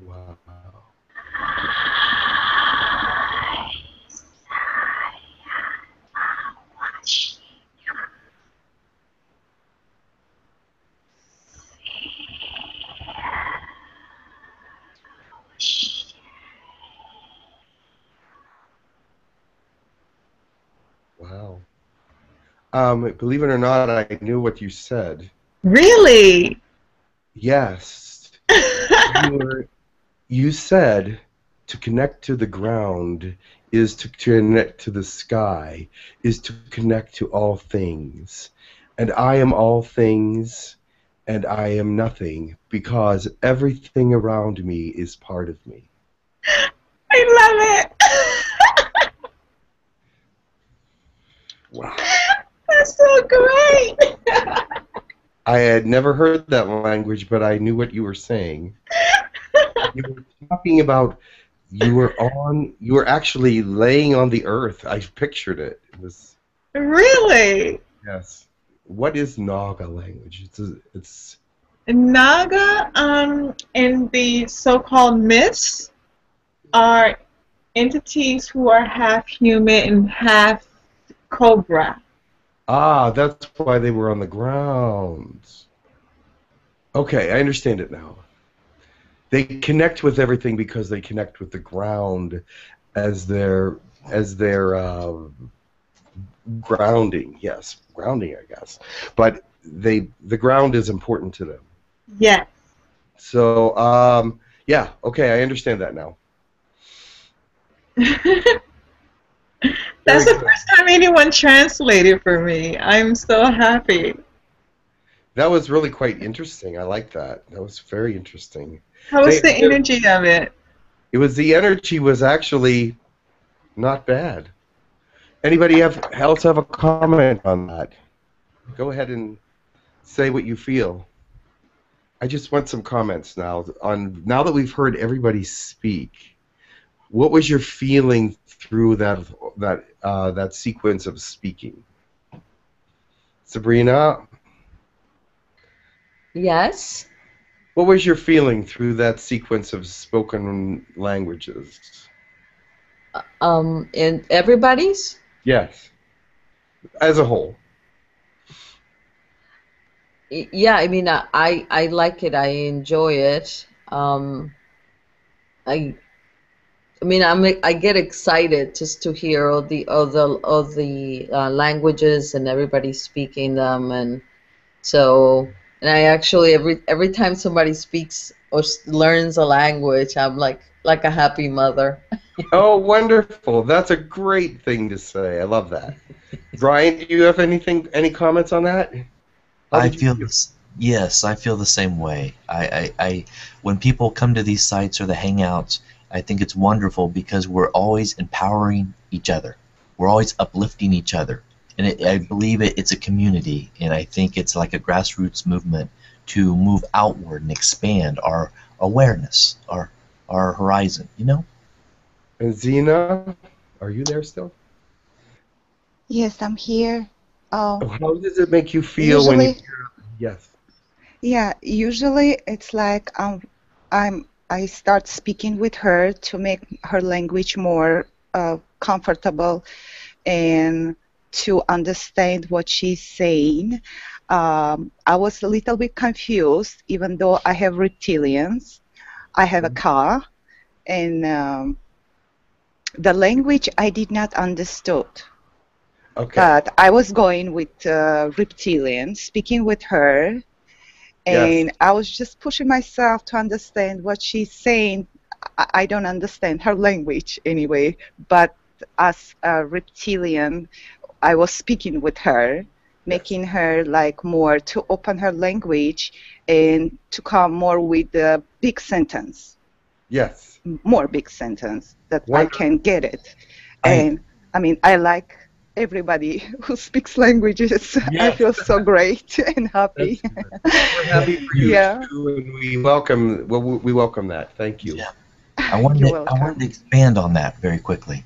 Wow. Wow. Believe it or not, I knew what you said. Really? Yes. You said to connect to the ground is to connect to the sky, is to connect to all things. And I am all things, and I am nothing, because everything around me is part of me. I love it. Wow. That's so great. I had never heard that language, but I knew what you were saying. You were talking about you were actually laying on the earth. I pictured it. It was Really? yes. What is Naga language? It's Naga, in the so-called myths, are entities who are half human and half cobra. that's why they were on the ground. Okay, I understand it now. They connect with everything because they connect with the ground as their grounding. Yes, grounding, I guess. But the ground is important to them. Yes. So, yeah, okay, I understand that now. That's Very the good. first time anyone translated for me. I'm so happy. That was really quite interesting. I like that. That was very interesting. How was the energy of it? The energy was actually not bad. Anybody else have a comment on that? Go ahead and say what you feel. I just want some comments now that we've heard everybody speak. What was your feeling through that sequence of speaking? Sabrina? Yes. What was your feeling through that sequence of spoken languages? In everybody's? Yes. As a whole. Yeah, I mean, I like it. I enjoy it. I mean, I get excited just to hear all the languages and everybody speaking them, and so I actually every time somebody speaks or learns a language, I'm like a happy mother. Oh, wonderful. That's a great thing to say. I love that. Brian, do you have any comments on that? I feel this. Yes, I feel the same way. I when people come to these sites or the hangouts, I think it's wonderful because we're always empowering each other. We're always uplifting each other, and I believe it's a community, and I think it's like a grassroots movement to move outward and expand our awareness, our horizon. You know. And Zena, are you there still? Yes, I'm here. How does it make you feel when you Usually, hear? Yes. yeah, usually it's like I start speaking with her to make her language more comfortable and to understand what she's saying. I was a little bit confused, even though I have reptilians. I have a car, and the language I did not understood. Okay. But I was going with reptilian, speaking with her, Yes. and I was just pushing myself to understand what she's saying. I don't understand her language anyway, but as a reptilian, I was speaking with her, making her like more to open her language and to come more with a big sentence, Yes. more big sentence that I Wonderful. can get it. I- And I mean, I like everybody who speaks languages. I Yes. feel so great and happy. We're happy for you Yeah. too, and we welcome that. Thank you. Yeah. I wanted You're to, I wanted welcome. to expand on that very quickly.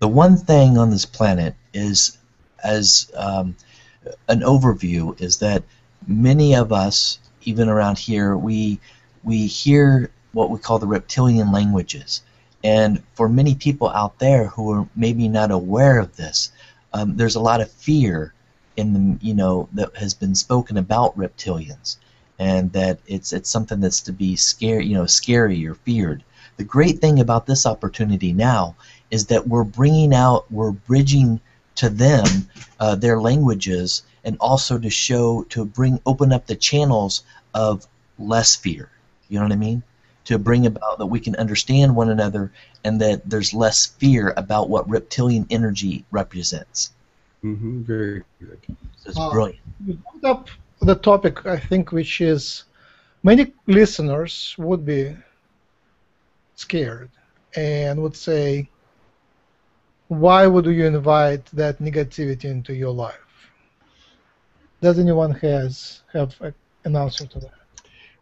The one thing on this planet is, as an overview, is that many of us, even around here, we hear what we call the reptilian languages. And for many people out there who are maybe not aware of this, there's a lot of fear in the, that has been spoken about reptilians, and that it's something that's to be scary or feared. The great thing about this opportunity now is that we're bridging to them their languages, and also to open up the channels of less fear. You know what I mean? To bring about that we can understand one another, and that there's less fear about what reptilian energy represents. Very good. So it's brilliant. You brought up the topic, I think, which is many listeners would be scared and would say, why would you invite that negativity into your life? Does anyone have an answer to that?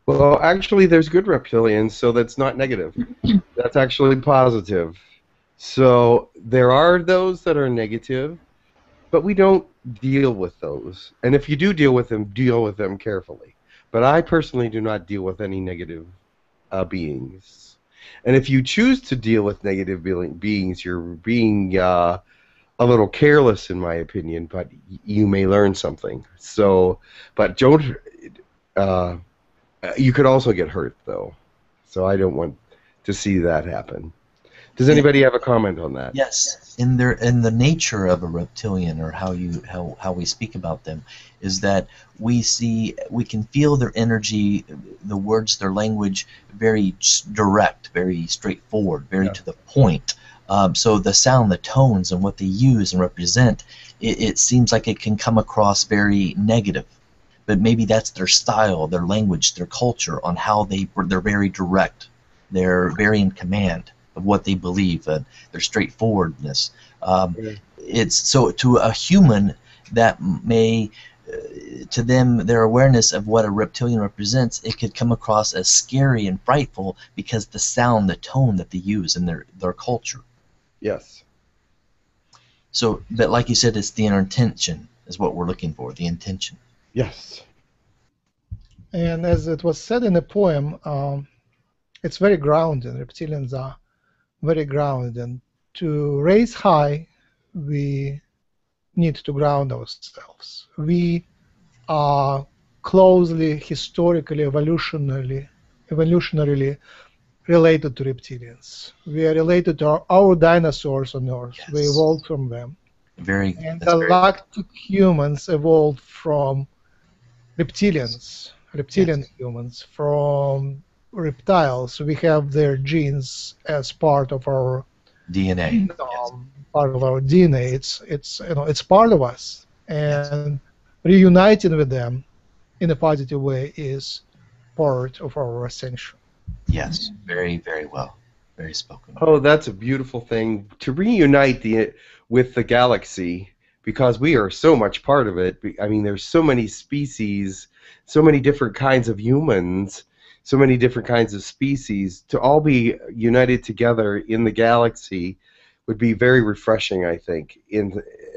Well, actually, there's good reptilians, so that's not negative. That's actually positive. So there are those that are negative, but we don't deal with those. And if you do deal with them carefully. But I personally do not deal with any negative beings. And if you choose to deal with negative beings, you're being a little careless, in my opinion, but you may learn something. So, but don't... you could also get hurt, though. So I don't want to see that happen. Does anybody have a comment on that? Yes, in the nature of a reptilian, or how we speak about them, is that we can feel their energy, the words, their language, very direct, very straightforward, very to the point. So the sound, the tones, and what they use and represent, it seems like it can come across very negative. But maybe that's their style, their language, their culture, on how they're very direct. They're very in command of what they believe, and their straightforwardness. It's so to a human that may, to them, their awareness of what a reptilian represents, it could come across as scary and frightful because the sound, the tone that they use in their culture. Yes. So, but like you said, it's the intention is what we're looking for, the intention. Yes. And as it was said in the poem, it's very grounded. Reptilians are very grounded. And to raise high, we need to ground ourselves. We are closely, historically, evolutionarily related to reptilians. We are related to our dinosaurs on Earth. Yes. We evolved from them. And Galactic humans evolved from reptilian humans, from reptiles. We have their genes as part of our DNA. Part of our DNA. It's part of us, and reuniting with them in a positive way is part of our ascension. Yes, very, very well. Very spoken. Oh, that's a beautiful thing to reunite with the galaxy, because we are so much part of it. I mean, there's so many species, so many different kinds of humans, so many different kinds of species. To all be united together in the galaxy would be very refreshing, I think.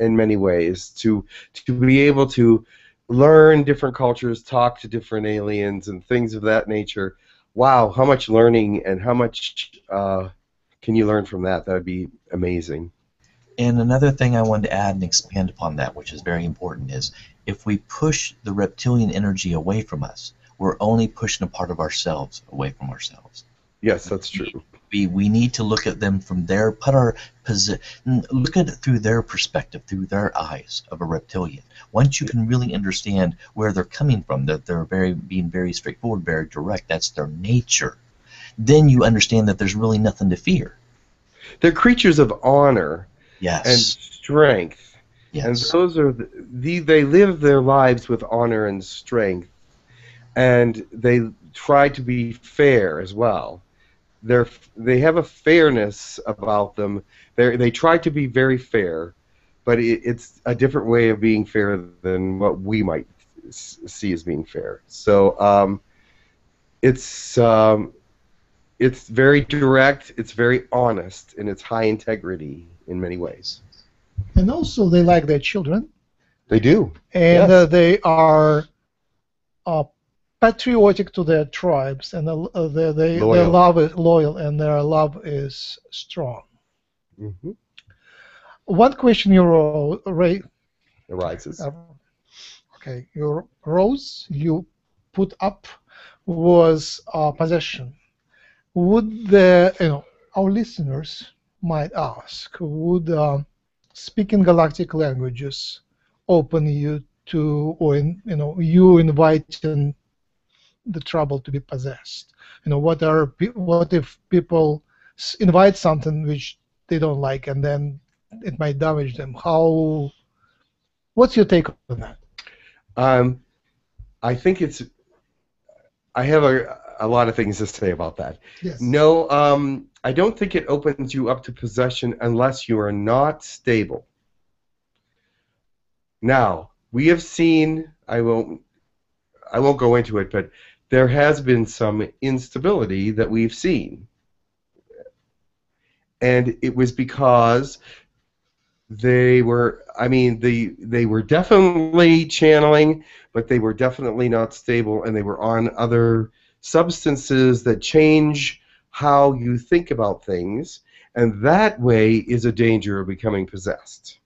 in many ways, to be able to learn different cultures, talk to different aliens, and things of that nature. Wow, how much learning and how much can you learn from that? That would be amazing. And another thing I wanted to add and expand upon that, which is very important, is if we push the reptilian energy away from us, we're only pushing a part of ourselves away from ourselves. Yes, that's true. We need to look at them from their, look at it through their perspective, through their eyes of a reptilian. Once you can really understand where they're coming from, that they're being very straightforward, very direct, that's their nature, then you understand that there's really nothing to fear. They're creatures of honor. Yes. And strength. Yes. And those are they live their lives with honor and strength, and they try to be fair as well. They have a fairness about them. They try to be very fair, but it's a different way of being fair than what we might see as being fair. So it's very direct, it's very honest, and it's high integrity in many ways. And also they like their children. They do. And yes. They are patriotic to their tribes, and their love is loyal, and their love is strong. Mm-hmm. One question arises. Okay, you put up was possession. Would our listeners might ask, would speaking galactic languages open you to, or you inviting the trouble to be possessed? What if people invite something which they don't like, and then it might damage them? What's your take on that? I think I have a lot of things to say about that. Yes. No, I don't think it opens you up to possession unless you are not stable. Now, we have seen, I won't go into it, but there has been some instability that we've seen. And it was because they were definitely channeling, but they were definitely not stable, and they were on other substances that change how you think about things, and that way is a danger of becoming possessed.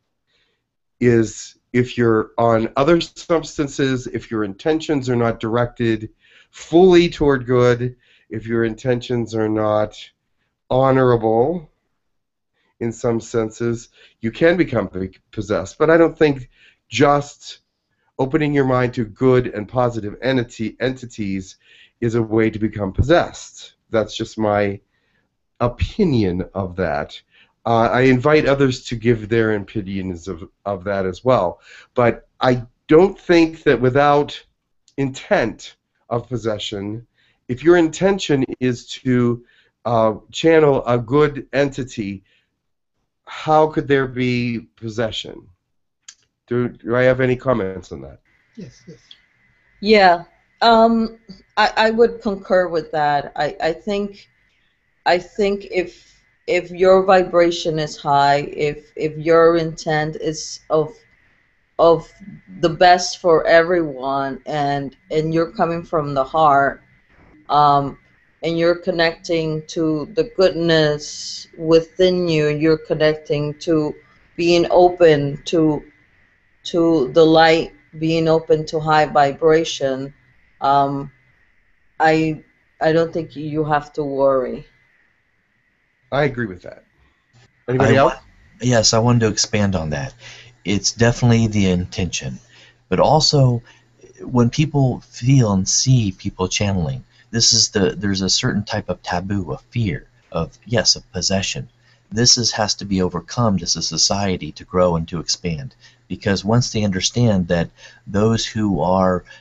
Is if you're on other substances, if your intentions are not directed fully toward good, if your intentions are not honorable in some senses, you can become possessed. But I don't think just opening your mind to good and positive entities is a way to become possessed. That's just my opinion of that. I invite others to give their opinions of that as well. But I don't think that without intent of possession, if your intention is to channel a good entity, how could there be possession? Do I have any comments on that? Yes, yes. Yeah, I would concur with that. I think if your vibration is high, if your intent is of the best for everyone, and you're coming from the heart, and you're connecting to the goodness within you, you're connecting to being open to the light, being open to high vibration, I don't think you have to worry. I agree with that. Anybody else? Yes, I wanted to expand on that. It's definitely the intention, but also when people feel and see people channeling, there's a certain type of taboo, of fear, of possession. This has to be overcome as a society to grow and to expand, because once they understand that those who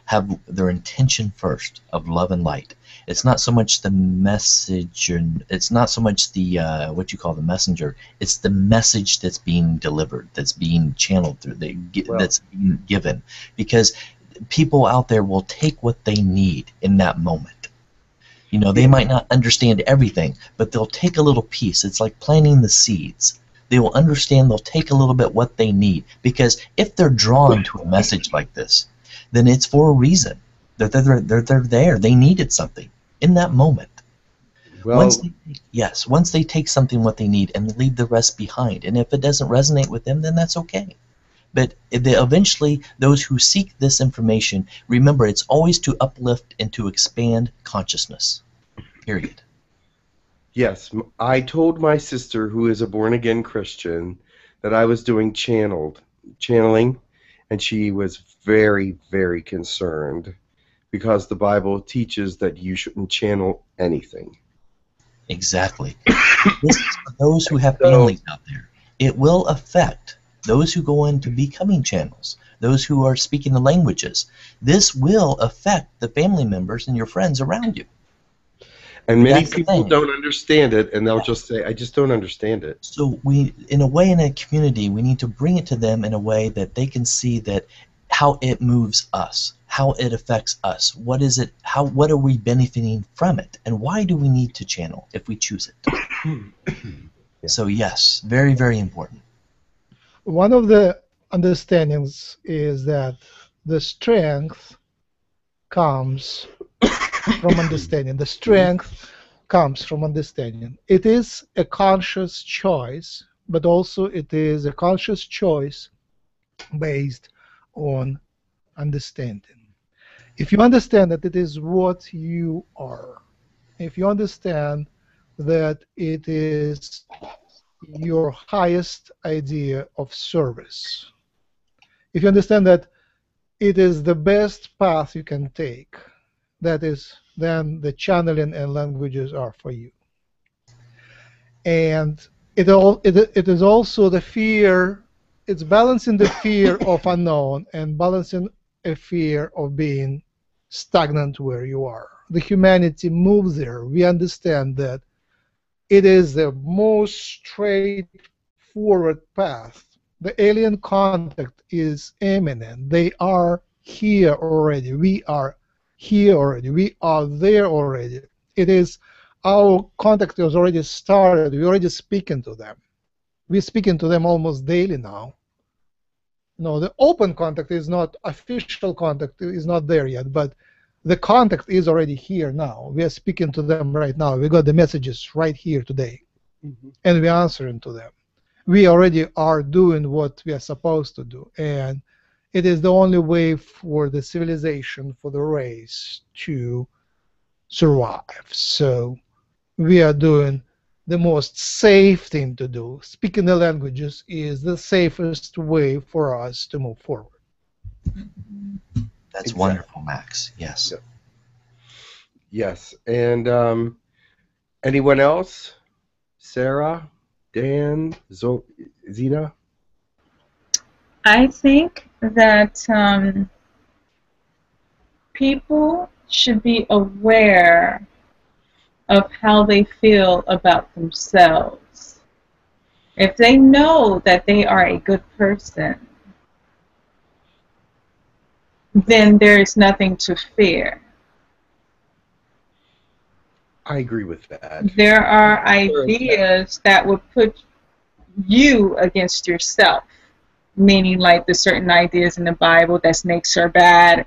have their intention first of love and light, it's not so much the message, and it's not so much the what you call the messenger. It's the message that's being delivered, that's being channeled through, that's being given, because people out there will take what they need in that moment. They might not understand everything, but they'll take a little piece. It's like planting the seeds. They will understand, they'll take a little bit what they need. Because if they're drawn to a message like this, then it's for a reason. They're there. They needed something in that moment. Well, Once they take something what they need and leave the rest behind, and if it doesn't resonate with them, then that's okay. But eventually, those who seek this information, remember, it's always to uplift and to expand consciousness. Period. yes, I told my sister, who is a born-again Christian, that I was doing channeling, and she was very, very concerned because the Bible teaches that you shouldn't channel anything. Exactly. This is for those who have families out there. It will affect those who go into becoming channels, those who are speaking the languages. This will affect the family members and your friends around you. And many people don't understand it, and they'll just say, I just don't understand it. So we, in a way, in a community, we need to bring it to them in a way that they can see that how it moves us, how it affects us, what is it, what are we benefiting from it, and why do we need to channel if we choose it? Yeah. So yes, very, very important. One of the understandings is that the strength comes from understanding. The strength comes from understanding. It is a conscious choice, but also it is a conscious choice based on understanding. If you understand that it is what you are, if you understand that it is your highest idea of service, if you understand that it is the best path you can take, that is, then the channeling and languages are for you. And it is also the fear, it's balancing the fear of unknown and balancing a fear of being stagnant where you are. The humanity moves there. We understand that it is the most straightforward path. The alien contact is imminent. They are here already. We are here already. We are there already. It is, our contact has already started. We're already speaking to them. We're speaking to them almost daily now. No, the open contact is not, official contact is not there yet, but the contact is already here now. We are speaking to them right now. We got the messages right here today, and we're answering to them. We already are doing what we are supposed to do, and it is the only way for the civilization, for the race to survive. So we are doing the most safe thing to do. Speaking the languages is the safest way for us to move forward. That's wonderful, Max. Yes. Yep. Yes. And anyone else? Sarah, Dan, Zena? I think that people should be aware of how they feel about themselves. If they know that they are a good person, then there is nothing to fear. I agree with that. There are ideas that would put you against yourself, meaning like the certain ideas in the Bible that snakes are bad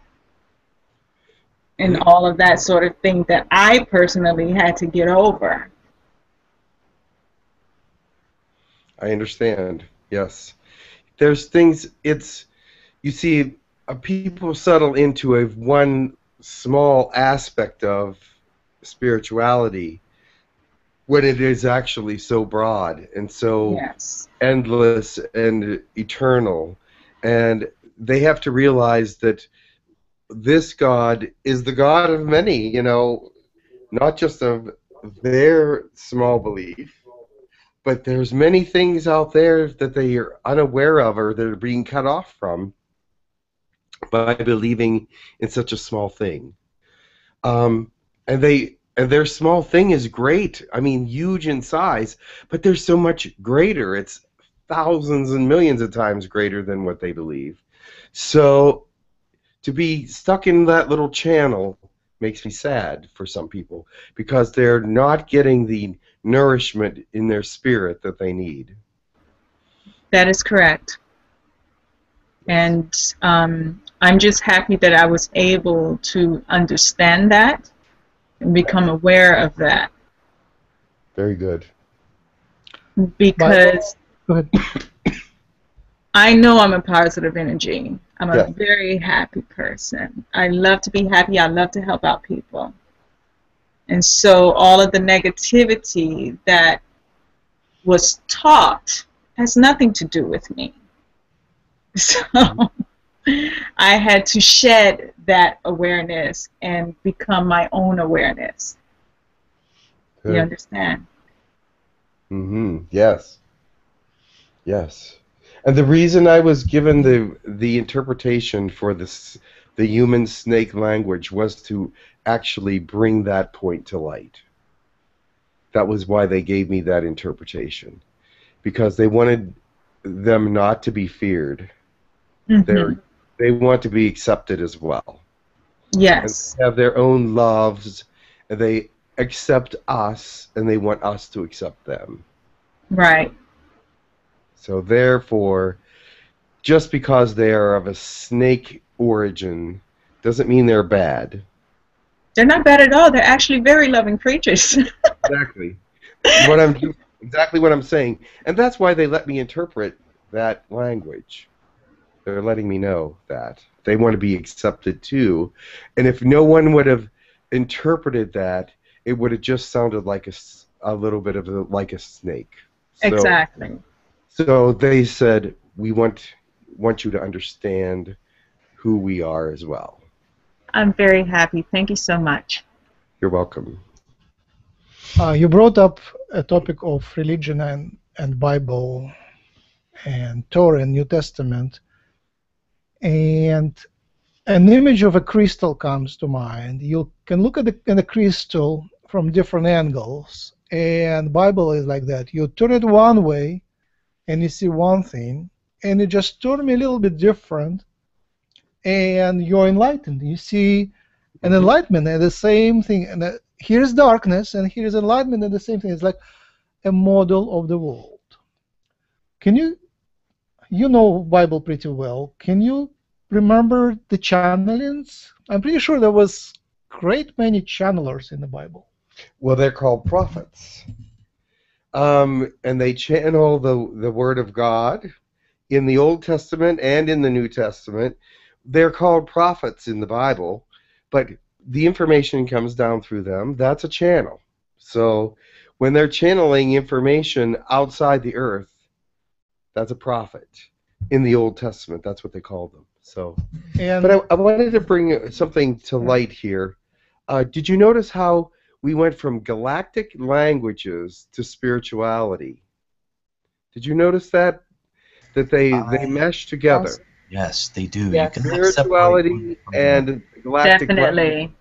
and all of that sort of thing that I personally had to get over. I understand. Yes. There's things, it's, you see, people settle into one small aspect of spirituality when it is actually so broad and so endless and eternal. And they have to realize that this God is the God of many, you know, not just of their small belief, but there's many things out there that they are unaware of or they're being cut off from by believing in such a small thing. And their small thing is great. I mean, huge in size, but they're so much greater. It's thousands and millions of times greater than what they believe. So to be stuck in that little channel makes me sad for some people because they're not getting the nourishment in their spirit that they need. That is correct. And I'm just happy that I was able to understand that and become aware of that. Very good. Because Go ahead. I know I'm a positive energy. I'm a Yes. very happy person. I love to be happy. I love to help out people. And so all of the negativity that was taught has nothing to do with me. So I had to shed that awareness and become my own awareness. Good. You understand? Yes. Yes. And the reason I was given the interpretation for this, the human snake language, was to actually bring that point to light. That was why they gave me that interpretation, because they wanted them not to be feared. They want to be accepted as well. Yes. And have their own loves, and they accept us, and they want us to accept them. Right. So therefore, just because they are of a snake origin doesn't mean they're bad. They're not bad at all. They're actually very loving creatures. Exactly. Exactly what I'm saying. And that's why they let me interpret that language. They're letting me know that they want to be accepted too. And if no one would have interpreted that, it would have just sounded like a little bit of like a snake. So, Exactly. So they said, we want you to understand who we are as well. I'm very happy. Thank you so much. You're welcome. You brought up a topic of religion and Bible and Torah and New Testament, and an image of a crystal comes to mind. You can look at the crystal from different angles, and Bible is like that. You turn it one way, and you see one thing, and you just turn me a little bit different, and you're enlightened. You see an enlightenment and the same thing. And here's darkness, and here's enlightenment, and the same thing. It's like a model of the world. Can you know Bible pretty well? Can you remember the channelings? I'm pretty sure there was great many channelers in the Bible. Well, they're called prophets. And they channel the Word of God in the Old Testament and in the New Testament. They're called prophets in the Bible, but the information comes down through them. That's a channel. So when they're channeling information outside the earth, that's a prophet. In the Old Testament, that's what they called them. So, but I wanted to bring something to light here. Did you notice how we went from galactic languages to spirituality? Did you notice that they mesh together? Yes, they do. Yes. You cannot Spirituality separate one from the other. and galactic Definitely. language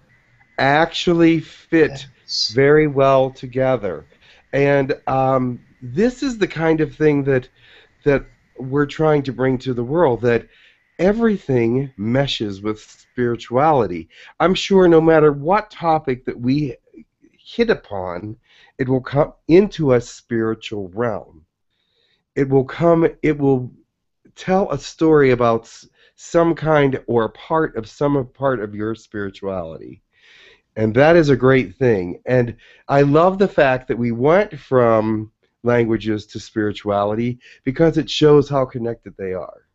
actually fit Yes. very well together. And this is the kind of thing that we're trying to bring to the world, that everything meshes with spirituality. I'm sure no matter what topic that we hit upon, it will come into a spiritual realm. It will tell a story about some kind or part of your spirituality. And that is a great thing. And I love the fact that we went from languages to spirituality, because it shows how connected they are.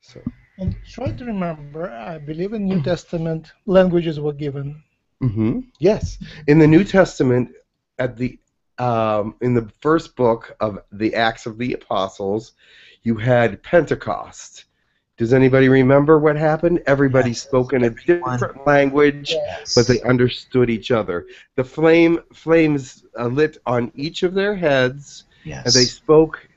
So. And try to remember, I believe in New Testament languages were given. Yes, in the New Testament, at the in the first book of the Acts of the Apostles, you had Pentecost. Does anybody remember what happened? Everybody spoke in a different language, but they understood each other. The flames lit on each of their heads, and they spoke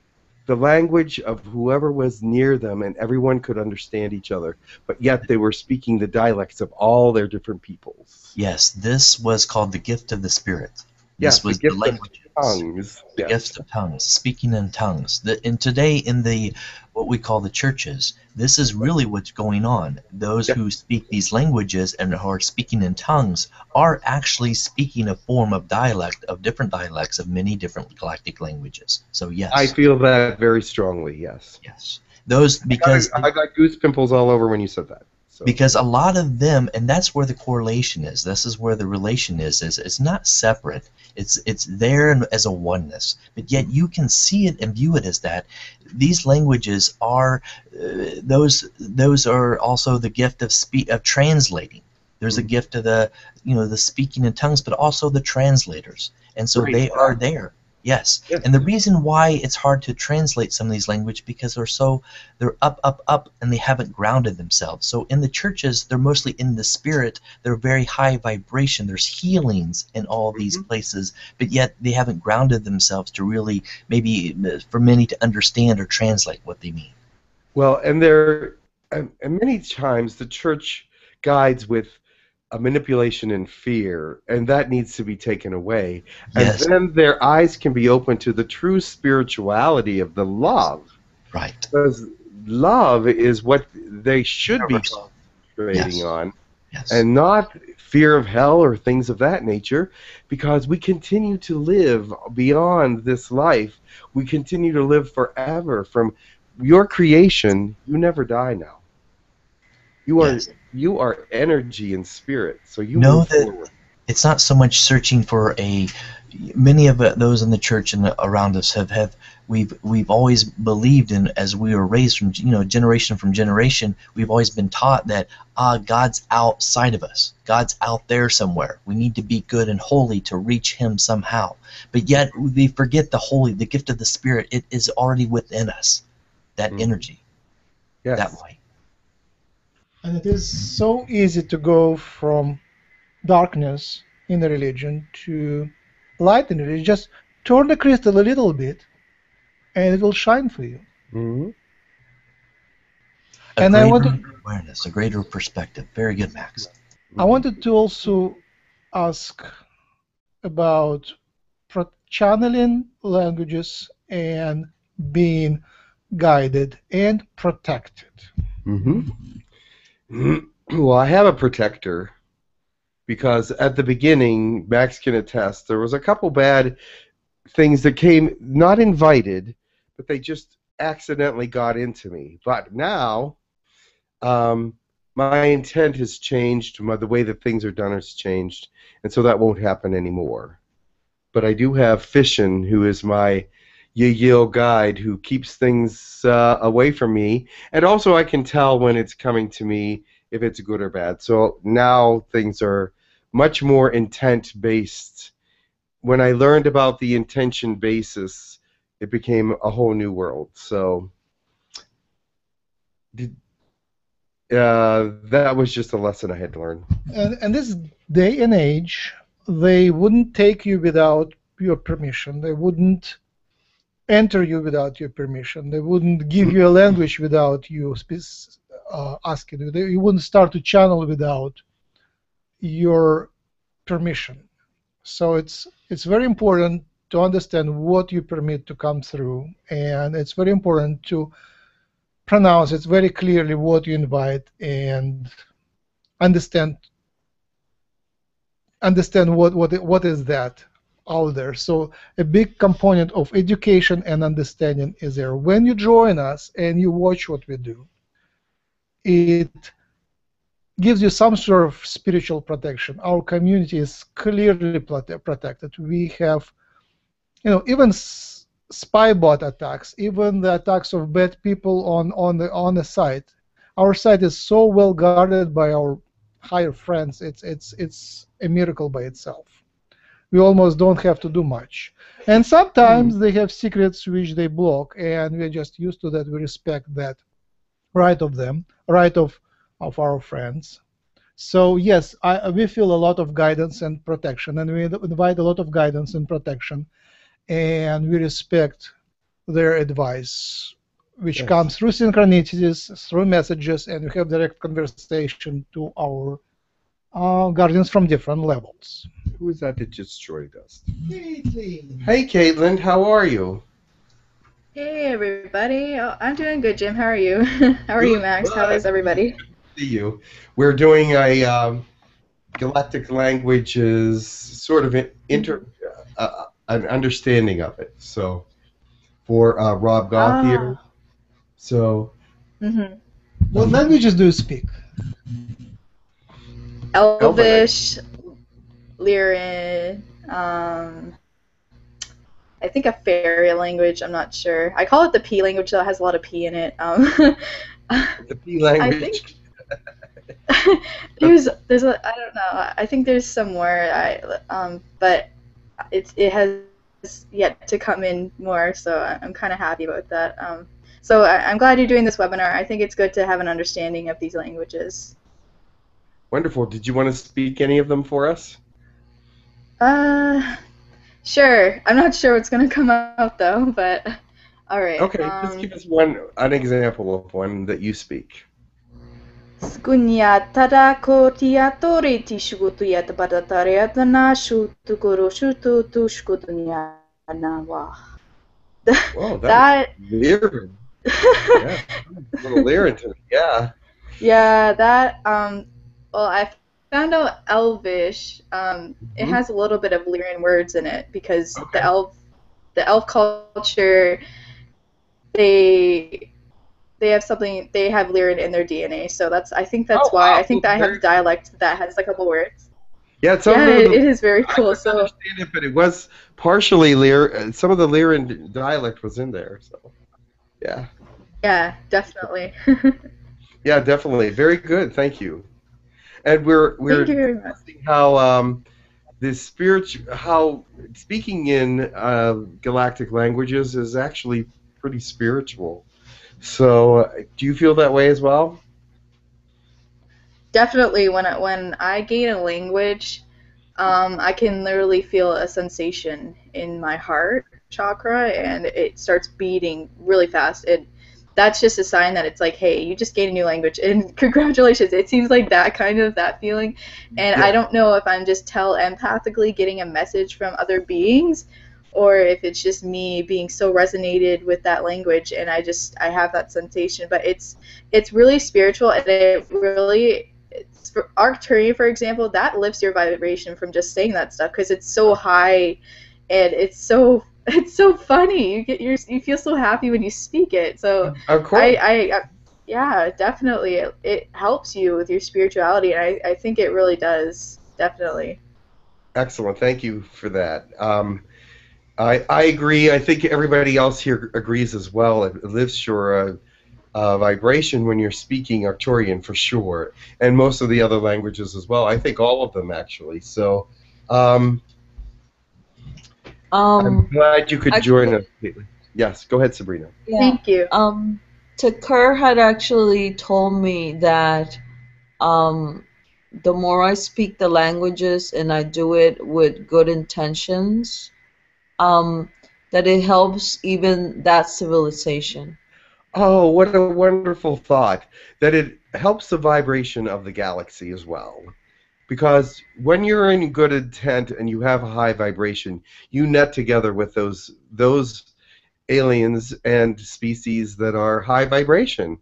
the language of whoever was near them, and everyone could understand each other. But yet they were speaking the dialects of all their different peoples. Yes, this was called the gift of the Spirit. Yes, This was the the gift of languages. tongues. The Yes. gifts of tongues, speaking in tongues. And today in the what we call the churches, this is really what's going on. Those who speak these languages and who are speaking in tongues are actually speaking a form of dialect, of different dialects of many different galactic languages. So yes. I feel that very strongly, yes. Yes. Those because I got goose pimples all over when you said that. So. Because a lot of them, and that's where the correlation is. This is where the relation is it's not separate. It's there as a oneness, but yet you can see it and view it as that. These languages are those are also the gift of translating. There's a gift of the speaking in tongues, but also the translators, and so they are there. Yes, and the reason why it's hard to translate some of these languages because they're up, and they haven't grounded themselves. So in the churches, they're mostly in the spirit. They're very high vibration. There's healings in all these places, but yet they haven't grounded themselves to really, maybe for many to understand or translate what they mean. Well, and many times the church guides with a manipulation and fear, and that needs to be taken away. Yes. And then their eyes can be open to the true spirituality of the love. Right. Because love is what they should be concentrating on, and not fear of hell or things of that nature, because we continue to live beyond this life. We continue to live forever. From your creation, you never die now. You are energy and spirit, so you know move that forward. It's not so much searching for many of those in the church and around us we've always believed in, as we were raised from generation from generation, we've always been taught that God's outside of us. God's out there somewhere. We need to be good and holy to reach Him somehow. But yet we forget the gift of the Spirit. It is already within us, that energy, that way. And it is so easy to go from darkness in the religion to light in the religion. Just turn the crystal a little bit, and it will shine for you. Mm-hmm. And I want to awareness, a greater perspective. Very good, Max. I wanted to also ask about channeling languages and being guided and protected. Mm-hmm. Well, I have a protector, because at the beginning, Max can attest, there was a couple bad things that came, not invited, but they just accidentally got into me. But now, my intent has changed, the way that things are done has changed, and so that won't happen anymore. But I do have Fishin, who is my Yahyel guide, who keeps things away from me, and also I can tell when it's coming to me if it's good or bad. So now things are much more intent-based. When I learned about the intention basis, it became a whole new world. So that was just a lesson I had to learn. And this day and age, they wouldn't take you without your permission. They wouldn't enter you without your permission. They wouldn't give you a language without you asking you. You wouldn't start to channel without your permission. So it's very important to understand what you permit to come through, and it's very important to pronounce it very clearly what you invite, and understand what is that out there. So a big component of education and understanding is there. When you join us and you watch what we do, it gives you some sort of spiritual protection. Our community is clearly protected. We have, even spy bot attacks, even the attacks of bad people on the site. Our site is so well guarded by our higher friends. It's a miracle by itself. We almost don't have to do much. And sometimes they have secrets which they block, and we're just used to that. We respect that right of them, right of our friends. So yes, we feel a lot of guidance and protection, and we invite a lot of guidance and protection, and we respect their advice, which comes through synchronicities, through messages, and we have direct conversation to our guardians from different levels. Who is that just joined us? Caitlin. Hey, Caitlin, how are you? Hey everybody. Oh, I'm doing good, Jim. How are you? How are you, Max? How is everybody? Good to see you. We're doing a Galactic Languages sort of an understanding of it. So for Rob Goth here. So. What languages do you speak? Elvish, Lyran, I think a fairy language. I'm not sure. I call it the P language, though. It has a lot of P in it. The P language. I think there's a I don't know. I think there's some more. But it has yet to come in more. So I'm kind of happy about that. So I'm glad you're doing this webinar. I think it's good to have an understanding of these languages. Wonderful. Did you want to speak any of them for us? Sure. I'm not sure what's going to come out, though, but all right. Okay, just give us an example of one that you speak. Whoa, that Lyran. Yeah, a little Lyran to it. Yeah. Yeah, that, well, I found out Elvish. It has a little bit of Lyran words in it because the elf culture, they have something. They have Lyran in their DNA, so I think that's why. I think that I have a dialect that has a couple words. Yeah, it is very cool. I understand it, but it was partially Lyran. Some of the Lyran dialect was in there, so yeah. Yeah, definitely. Yeah, definitely. Very good. Thank you. And we're discussing how how speaking in galactic languages is actually pretty spiritual. So, do you feel that way as well? Definitely. When I gain a language, I can literally feel a sensation in my heart chakra, and it starts beating really fast. That's just a sign that it's like, hey, you just gained a new language, and congratulations. It seems like that feeling, and I don't know if I'm just telepathically getting a message from other beings, or if it's just me being so resonated with that language, and I have that sensation. But it's really spiritual, and for Arcturian, for example, that lifts your vibration from just saying that stuff because it's so high, and it's so funny. You feel so happy when you speak it. So of course. Yeah, definitely. It helps you with your spirituality, and I think it really does. Definitely. Excellent. Thank you for that. I agree. I think everybody else here agrees as well. It lifts your vibration when you're speaking Arcturian for sure, and most of the other languages as well. I think all of them actually. So. I'm glad you could join us. Yes, go ahead, Sabrina. Yeah. Thank you. Takur had actually told me that the more I speak the languages and I do it with good intentions, that it helps even that civilization. Oh, what a wonderful thought. That it helps the vibration of the galaxy as well. Because when you're in good intent and you have a high vibration, you net together with those aliens and species that are high vibration.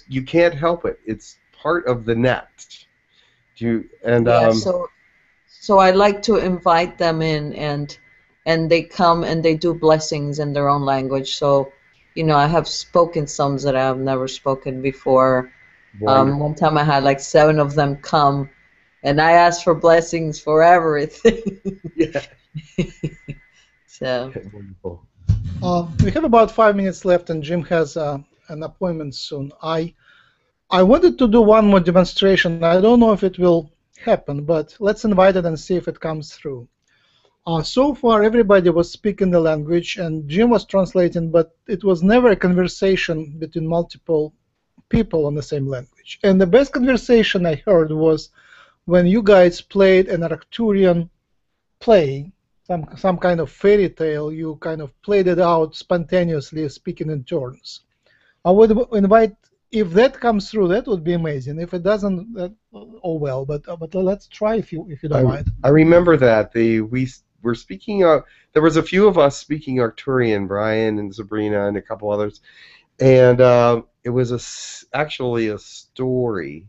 You can't help it. It's part of the net. So I like to invite them in, and they come and they do blessings in their own language. So, I have spoken some that I have never spoken before. One time I had like 7 of them come. And I asked for blessings for everything. Yeah. So. Wonderful. We have about 5 minutes left, and Jim has an appointment soon. I wanted to do one more demonstration. I don't know if it will happen, but let's invite it and see if it comes through. So far, everybody was speaking the language, and Jim was translating, but it was never a conversation between multiple people on the same language. And the best conversation I heard was when you guys played an Arcturian play, some kind of fairy tale. You kind of played it out spontaneously, speaking in turns. I would invite if that comes through, that would be amazing. If it doesn't, oh well. But let's try if you don't mind. I remember that we were speaking. There was a few of us speaking Arcturian, Brian and Sabrina and a couple others, and it was actually a story.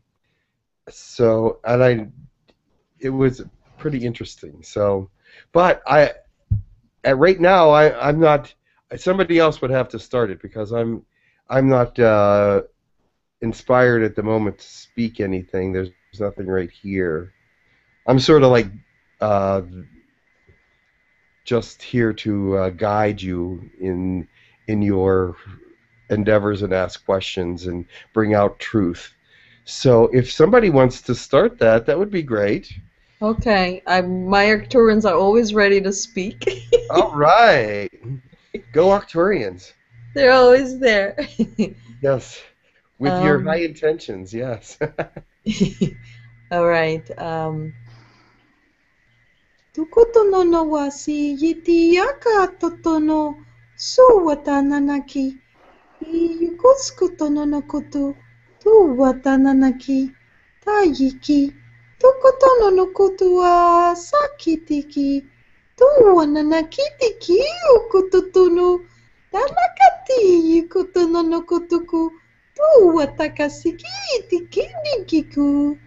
So it was pretty interesting. So, but right now I'm not. Somebody else would have to start it because I'm not inspired at the moment to speak anything. There's nothing right here. I'm sort of like just here to guide you in your endeavors and ask questions and bring out truth. So if somebody wants to start that would be great. Okay, my Arcturians are always ready to speak. All right. Go Arcturians. They're always there. Yes. With your high intentions, yes. All right. Tukotono no wasi yitiaka totono suwatananaki. Iyukuskutono no koto tuwatananaki. Tayiki. Tukotono no koto wa sakitiki. Tuwananakitiki ukototono. Tanakati yukotono no kotoku. Tuwatakasiki nikiku.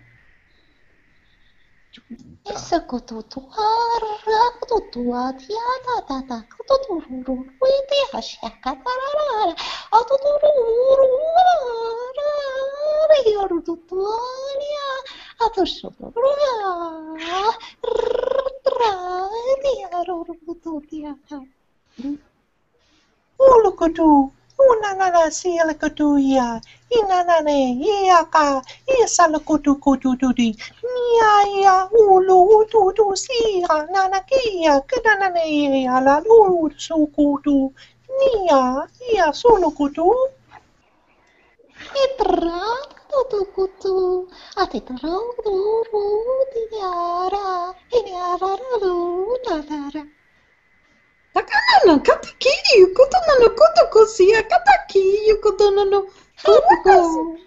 Ulukutu, unanana sielekutuia, inanane, iaka, isalakutu kututudi, niaia, ulu, tutu, sia, nanakia, kedanane, ala, lulu, sukutu, nia, ia, sulukutu. Itra, tutukutu, atitra, duru, diara, nara. Takanana kataki yukotono no kotoko sia kataki yukotono no kotoko.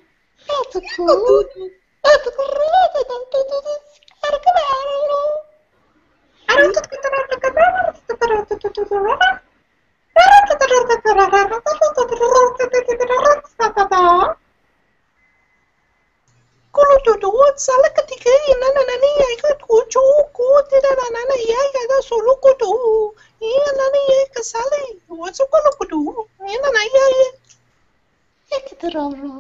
Kulututu, salakatika, inanani, ikatuchu, kutinanana, yaya, sulukutu, inanani, kasali, wasukulukutu, inanaya. Ektroro,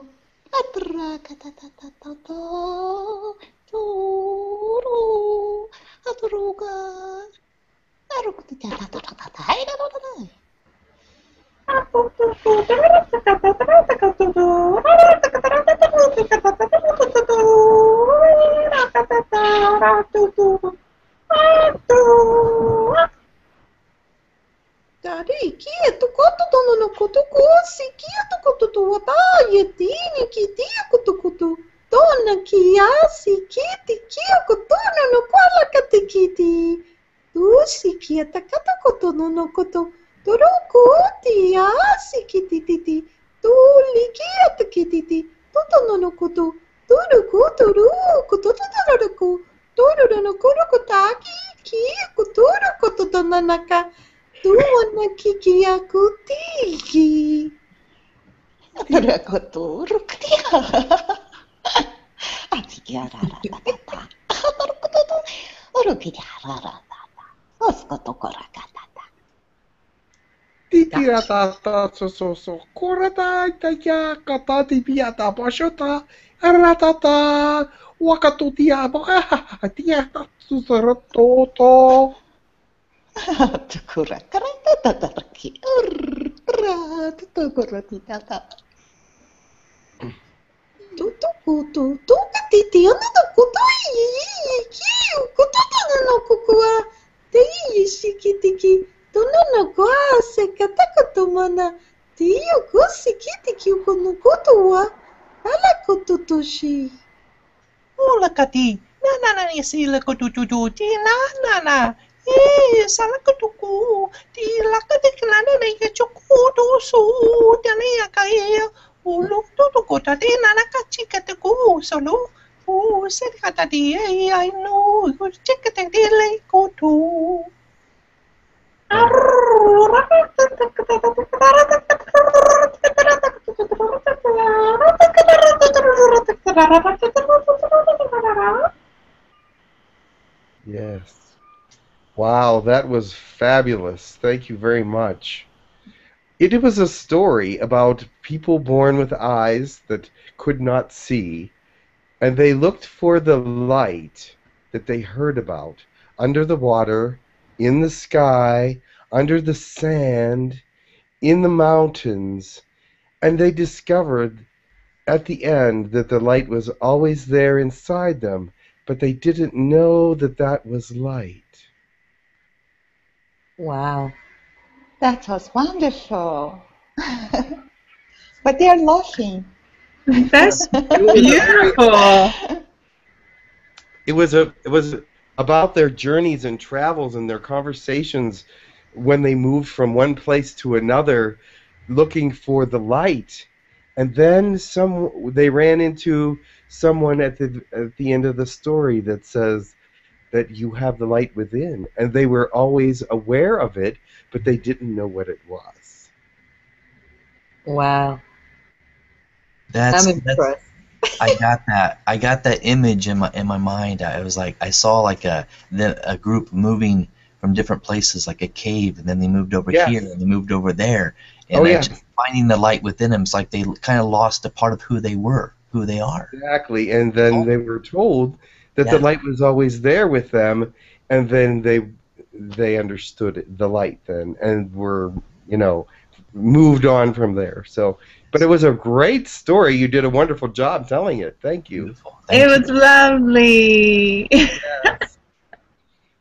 atra, katatatato, turu, atruga, arukutitatatata, haidadadada. Dari quieto, kototono no kotoko, si quieto kototo wata yetini kitia kotokoto. Dona kiasi kiti kia kotono no kwala katikiti. Tu si kieta katakotono no koto. Torukuti asi kitititi. Tu likieta kititi. Totono no koto. Toru kototoruku. Toru no korokotaki kia kotoro kototonanaka. Tuana kiki akutiki. Rakoturuktia. Atikiarararata. Atorkututu. Urukiarararata. Oskotokorakatata. Tikiratata so korata itaya katati piata pashota ratata wakatutia baka tiata susaratoto. Tukurakaratataraki. Tukuratitata. Tutukutu, tukatiti, anana kutai, kiu, kututana no kukua, tei shikitiki, tonana kwase, katakatomana, tiyo kusikitiki ukonukutua, ala kututushi. Ulakati, nanana isilakututu, tinanana. Salakutuku, ti lakatiklanana yachukutu su, tania kaya, Ulu tutu kota di nanaka chika te ku solo. Said kata di I know you chika te dile koto. Yes. Wow, that was fabulous. Thank you very much. It was a story about people born with eyes that could not see, and they looked for the light that they heard about under the water, in the sky, under the sand, in the mountains, and they discovered at the end that the light was always there inside them, but they didn't know that that was light. Wow. That was wonderful. But they are laughing. That's beautiful. It was about their journeys and travels and their conversations when they moved from one place to another looking for the light. And then they ran into someone at the end of the story that says that you have the light within, and they were always aware of it, but they didn't know what it was. Wow. That's I'm impressed. I got that image in my mind. I was like, I saw like a group moving from different places, like a cave, and then they moved over here and they moved over there, and just finding the light within them. It's like they kind of lost a part of who they were, who they are. Exactly, and then they were told that the light was always there with them, and then they understood the light then, and were moved on from there. So. But it was a great story. You did a wonderful job telling it. Thank you. It was lovely. Yes.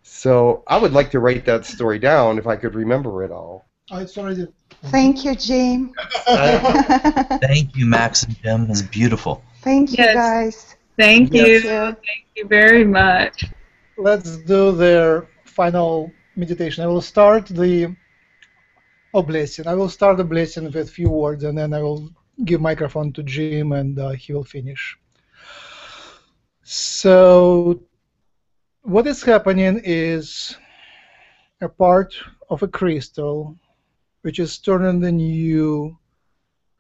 So I would like to write that story down if I could remember it all. Oh, it's already. Thank you, Jim. Thank you, Max and Jim. It's beautiful. Thank you, guys. Thank you. Thank you very much. Let's do their final meditation. I will start the blessing. I will start the blessing with a few words, and then I will give microphone to Jim, and he will finish. So what is happening is a part of a crystal which is turning the new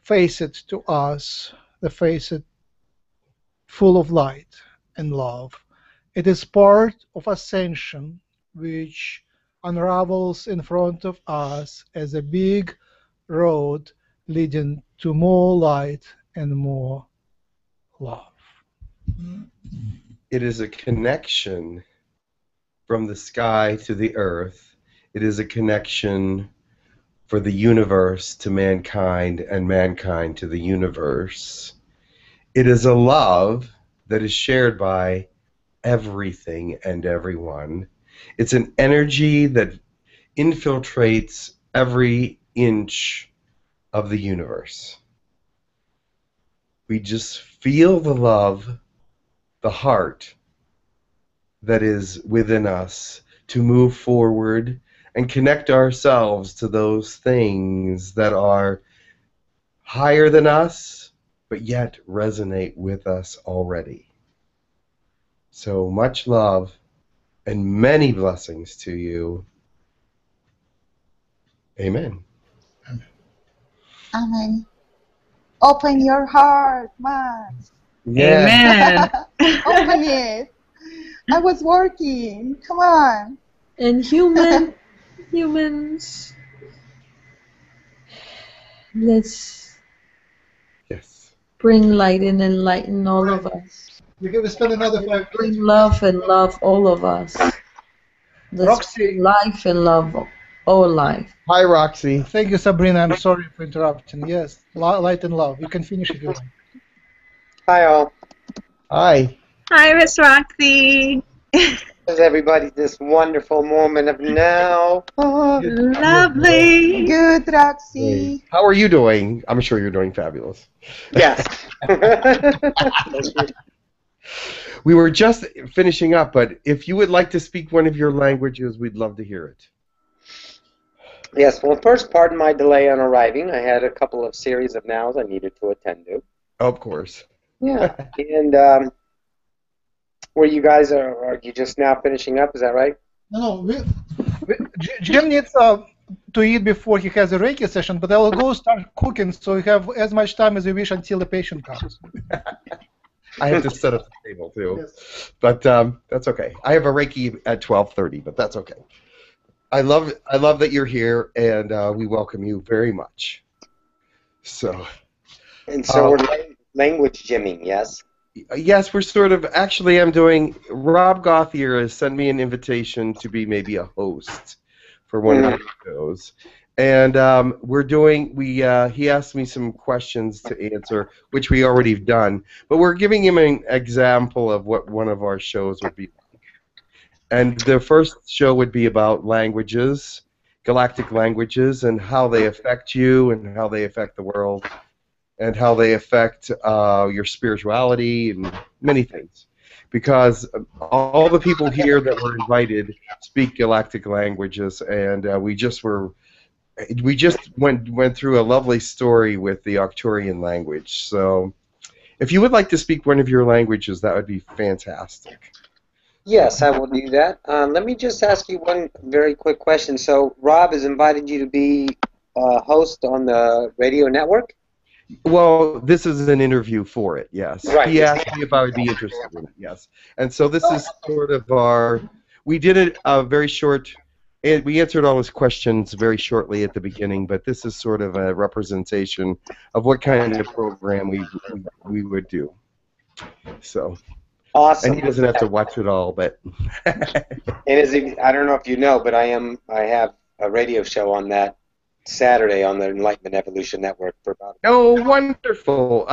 facet to us, the facet full of light and love. It is part of ascension which unravels in front of us as a big road leading to more light and more love. It is a connection from the sky to the earth. It is a connection for the universe to mankind and mankind to the universe. It is a love that is shared by everything and everyone. It's an energy that infiltrates every inch of the universe. We just feel the love, the heart that is within us to move forward and connect ourselves to those things that are higher than us, but yet resonate with us already. So much love and many blessings to you. Amen. Amen. Open your heart, Max. Amen. Open it. I was working. Come on. And humans, let's bring light and enlighten all of us. We can spend another 5 minutes. Bring love and love all of us. Let's Roxy. bring life and love all life. Hi, Roxy. Thank you, Sabrina. I'm sorry for interrupting. Yes, light and love. You can finish if you like. Hi, all. Hi. Hi, Miss Roxy. How's everybody this wonderful moment of now? Oh, Lovely. Good, Roxy. How are you doing? I'm sure you're doing fabulous. yes. We were just finishing up, but if you would like to speak one of your languages, we'd love to hear it. Yes, well, first, pardon my delay on arriving. I had a couple of series of nows I needed to attend to. Of course. Yeah, and where you guys are you just now finishing up? Is that right? No, Jim needs to eat before he has a Reiki session, but I will go start cooking so you have as much time as you wish until the patient comes. I have to set up the table too, Yes. but that's okay. I have a Reiki at 12:30, but that's okay. I love that you're here, and we welcome you very much. So. And so we're language gymming, yes? Yes, we're sort of. Actually, I'm doing. Rob Gothier has sent me an invitation to be maybe a host for one of the shows, and we're doing. He asked me some questions to answer, which we already have done, but we're giving him an example of what one of our shows would be like. And the first show would be about languages, galactic languages, and how they affect you and how they affect the world, and how they affect your spirituality and many things. Because all the people here that were invited speak galactic languages, and we just went through a lovely story with the Arcturian language. So if you would like to speak one of your languages, that would be fantastic. Yes, I will do that. Let me just ask you one very quick question. So Rob has invited you to be a host on the radio network? Well, this is an interview for it, yes. Right. He asked me if I would be interested in it, yes. And so this is sort of our, we did it very short, and we answered all his questions very shortly at the beginning, but this is sort of a representation of what kind of program we would do. So. Awesome. And he doesn't have to watch it all, but. And I don't know if you know, but I have a radio show on that Saturday on the Enlightenment Evolution Network for about. Oh, wonderful!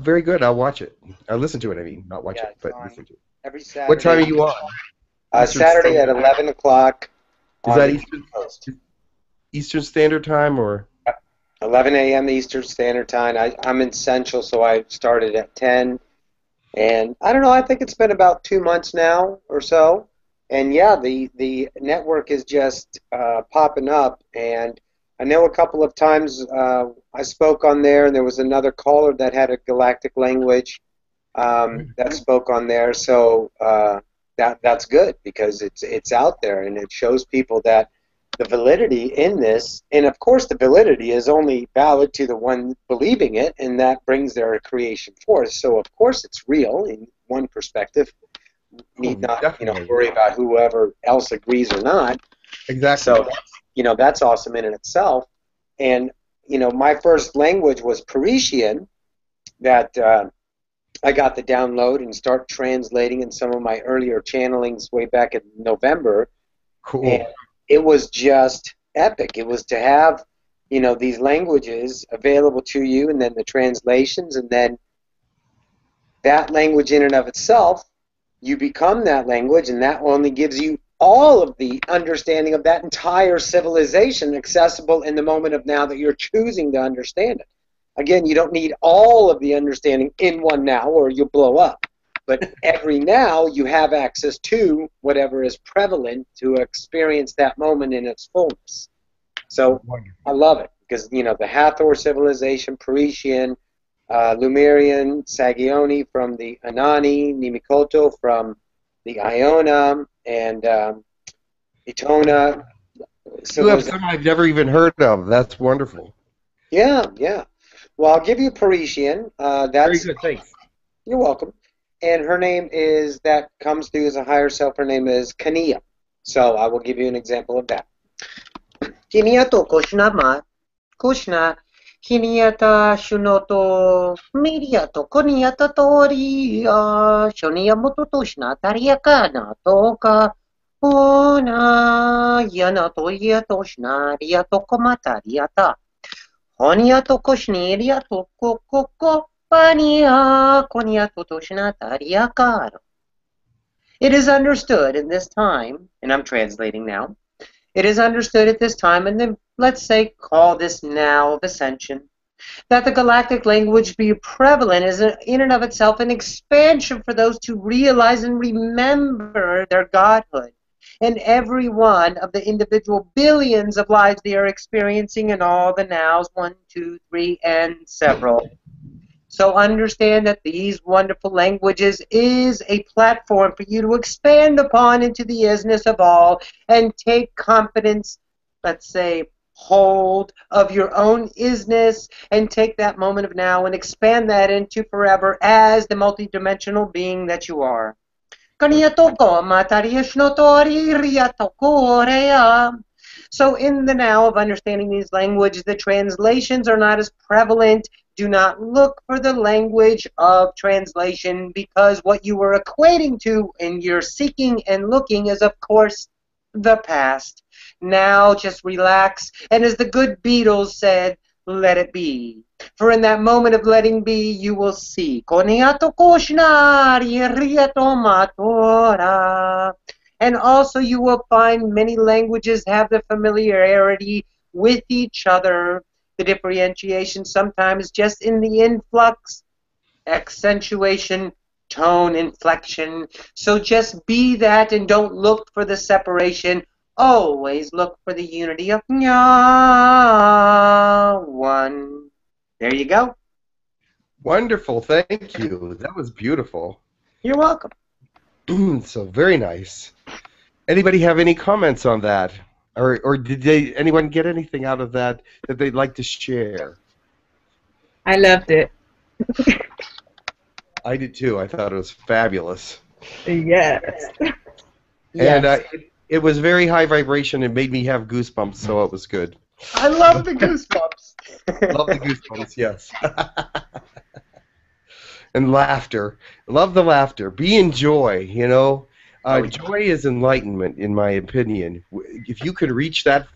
Very good. I'll watch it. I'll listen to it. I mean, not watch it, but listen to it. Every Saturday. What time are you on? Saturday at 11 o'clock. Is that Eastern Standard Time or? 11 a.m. Eastern Standard Time. I'm in Central, so I started at 10. And I don't know, I think it's been about 2 months now or so. And yeah, the network is just popping up. And I know a couple of times I spoke on there, and there was another caller that had a galactic language that spoke on there. So that's good, because it's out there, and it shows people that the validity in this, and of course the validity is only valid to the one believing it, and that brings their creation forth. So of course it's real in one perspective. Need not worry about whoever else agrees or not. Exactly. So that's awesome in itself. And my first language was Parisian, that I got the download and start translating in some of my earlier channelings way back in November. Cool. And it was just epic. It was to have, these languages available to you, and then the translations, and then that language in and of itself, you become that language, and that only gives you all of the understanding of that entire civilization accessible in the moment of now that you're choosing to understand it. Again, you don't need all of the understanding in one now, or you'll blow up. But every now you have access to whatever is prevalent to experience that moment in its fullness. So I love it, because the Hathor civilization, Parisian, Lemurian, Sagioni from the Anani, Nimikoto from the Iona, and Etona. You have some I've never even heard of. That's wonderful. Yeah, yeah. Well, I'll give you Parisian. Very good, thanks. You're welcome. And her name is, that comes through as a higher self, her name is Kania. So I will give you an example of that. Kania to Kushnama, Kushna, Kania ta Shunoto, Miria to Konia to Toria, Shonia Mototoshna, Tariakana, Toka, Ona, Yana Toya Toshna, Ria to Komatariata, Honia to Koshniria to Koko. It is understood in this time, and I'm translating now, it is understood at this time, and then let's say call this now of ascension, that the galactic language be prevalent is in and of itself an expansion for those to realize and remember their godhood, in every one of the individual billions of lives they are experiencing in all the nows, 1, 2, 3, and several. So understand that these wonderful languages is a platform for you to expand upon into the isness of all and take confidence, let's say, hold of your own isness and take that moment of now and expand that into forever as the multidimensional being that you are. So in the now of understanding these languages, the translations are not as prevalent. Do not look for the language of translation because what you are equating to in your seeking and looking is, of course, the past. Now just relax, and as the good Beatles said, let it be. For in that moment of letting be, you will see. And also you will find many languages have the familiarity with each other. The differentiation sometimes just in the influx, accentuation, tone, inflection. So just be that and don't look for the separation. Always look for the unity of one. There you go. Wonderful, thank you. That was beautiful. You're welcome. So very nice. Anybody have any comments on that? Or did anyone get anything out of that they'd like to share? I loved it. I did too. I thought it was fabulous. Yes. And it was very high vibration and made me have goosebumps, so it was good. I love the goosebumps. Love the goosebumps, yes. And laughter. Love the laughter. Be in joy, you know. Joy is enlightenment, in my opinion. If you could reach that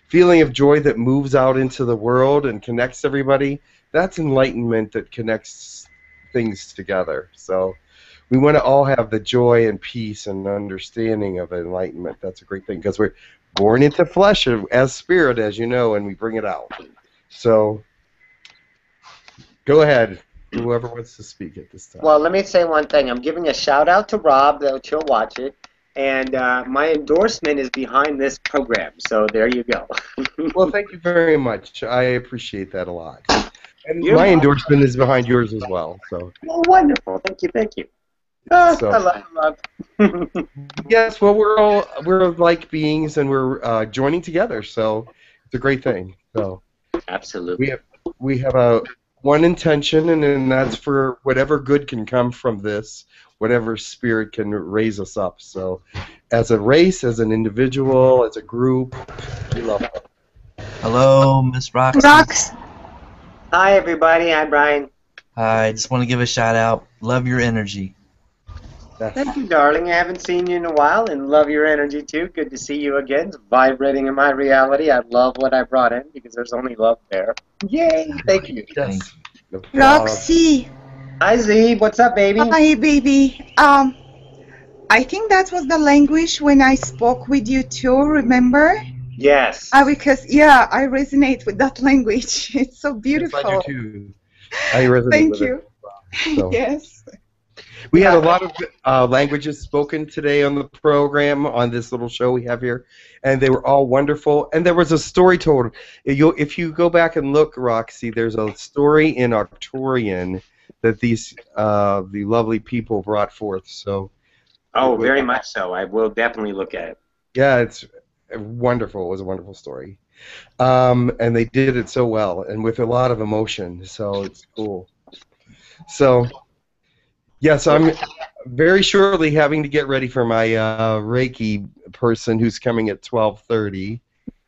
feeling of joy that moves out into the world and connects everybody, that's enlightenment that connects things together. So we want to all have the joy and peace and understanding of enlightenment. That's a great thing because we're born into flesh as spirit, as you know, and we bring it out. So go ahead. Whoever wants to speak at this time. Well, let me say one thing. I'm giving a shout out to Rob, though he'll watch it, and my endorsement is behind this program. So there you go. Well, thank you very much. I appreciate that a lot. And You're my welcome. endorsement is behind yours as well. So. Well, wonderful. Thank you. Thank you. So- I love Rob. Yes, well, we're like beings, and we're joining together. So it's a great thing. So Absolutely. we have a one intention, and then that's for whatever good can come from this, whatever spirit can raise us up. So as a race, as an individual, as a group, we love it. Hello, Miss Roxy. Hi, everybody. Hi, Brian. Hi, I just want to give a shout out. Love your energy. Thank you, darling. I haven't seen you in a while, and love your energy, too. Good to see you again. It's vibrating in my reality. I love what I brought in because there's only love there. Yay! Thank you. Yes. Roxy. Hi, Z. What's up, baby? Hi, baby. I think that was the language when I spoke with you too, remember? Yes. Because, yeah, I resonate with that language. It's so beautiful. Yes, I do too. I resonate Thank with you. it. So. Yes. We had a lot of languages spoken today on the program, on this little show we have here, and they were all wonderful. And there was a story told. If you go back and look, Roxy, there's a story in Arcturian that these the lovely people brought forth. So. Oh, very much so. I will definitely look at it. Yeah, it's wonderful. It was a wonderful story. And they did it so well and with a lot of emotion, so it's cool. So, yes, I'm very shortly having to get ready for my Reiki person who's coming at 12:30.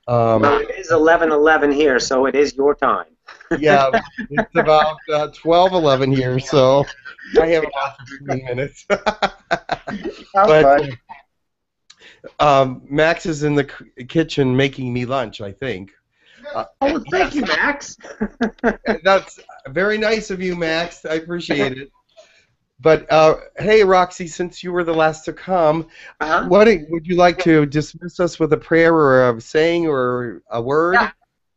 Well, it is 11:11 here, so it is your time. Yeah, it's about 12:11 here, so I have about 15 minutes. But Max is in the kitchen making me lunch, I think. Oh, thank you, Max. That's very nice of you, Max. I appreciate it. But hey, Roxy, since you were the last to come, what would you like to dismiss us with a prayer or a saying or a word? Yeah.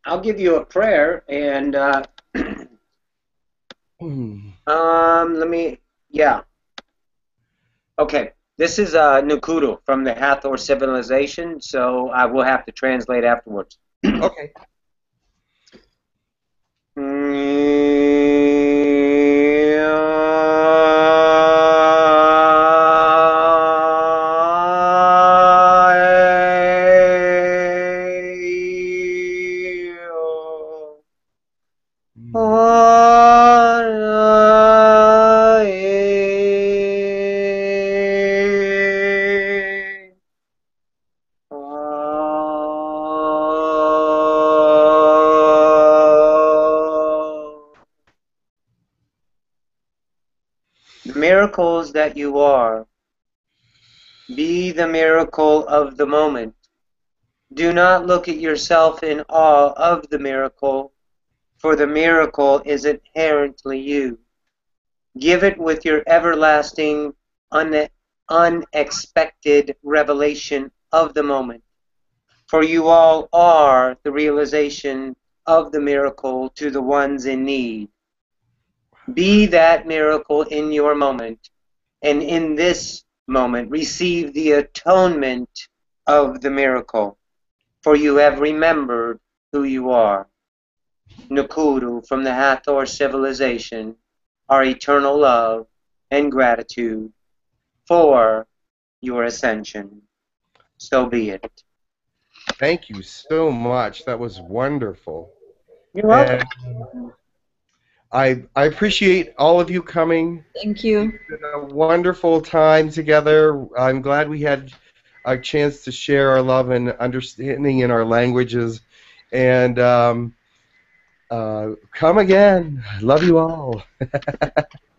I'll give you a prayer, and let me. Yeah. Okay. This is 𝗪𝗘𝗧𝗧 from the Hathor civilization, so I will have to translate afterwards. Okay. The miracles that you are, be the miracle of the moment. Do not look at yourself in awe of the miracle, for the miracle is inherently you. Give it with your everlasting, unexpected revelation of the moment, for you all are the realization of the miracle to the ones in need. Be that miracle in your moment, and in this moment receive the atonement of the miracle, for you have remembered who you are. 𝗪𝗘𝗧𝗧 from the Hathor civilization, our eternal love and gratitude for your ascension. So be it. Thank you so much. That was wonderful. You're welcome. And I appreciate all of you coming. Thank you. It's been a wonderful time together. I'm glad we had a chance to share our love and understanding in our languages. And come again. Love you all.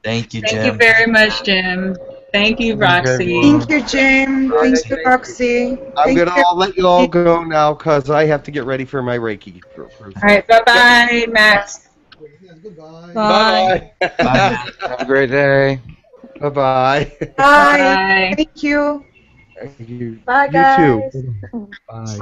Thank you, Jim. Thank you very much, Jim. Thank you, Roxy. Thank you, Jim. Thanks to Roxy. I'll let you all go now because I have to get ready for my Reiki. All right, bye-bye, Max. Goodbye. Bye. Bye. Have a great day. Bye-bye. Bye. Bye. Thank you. You, Bye, you guys. too. Bye.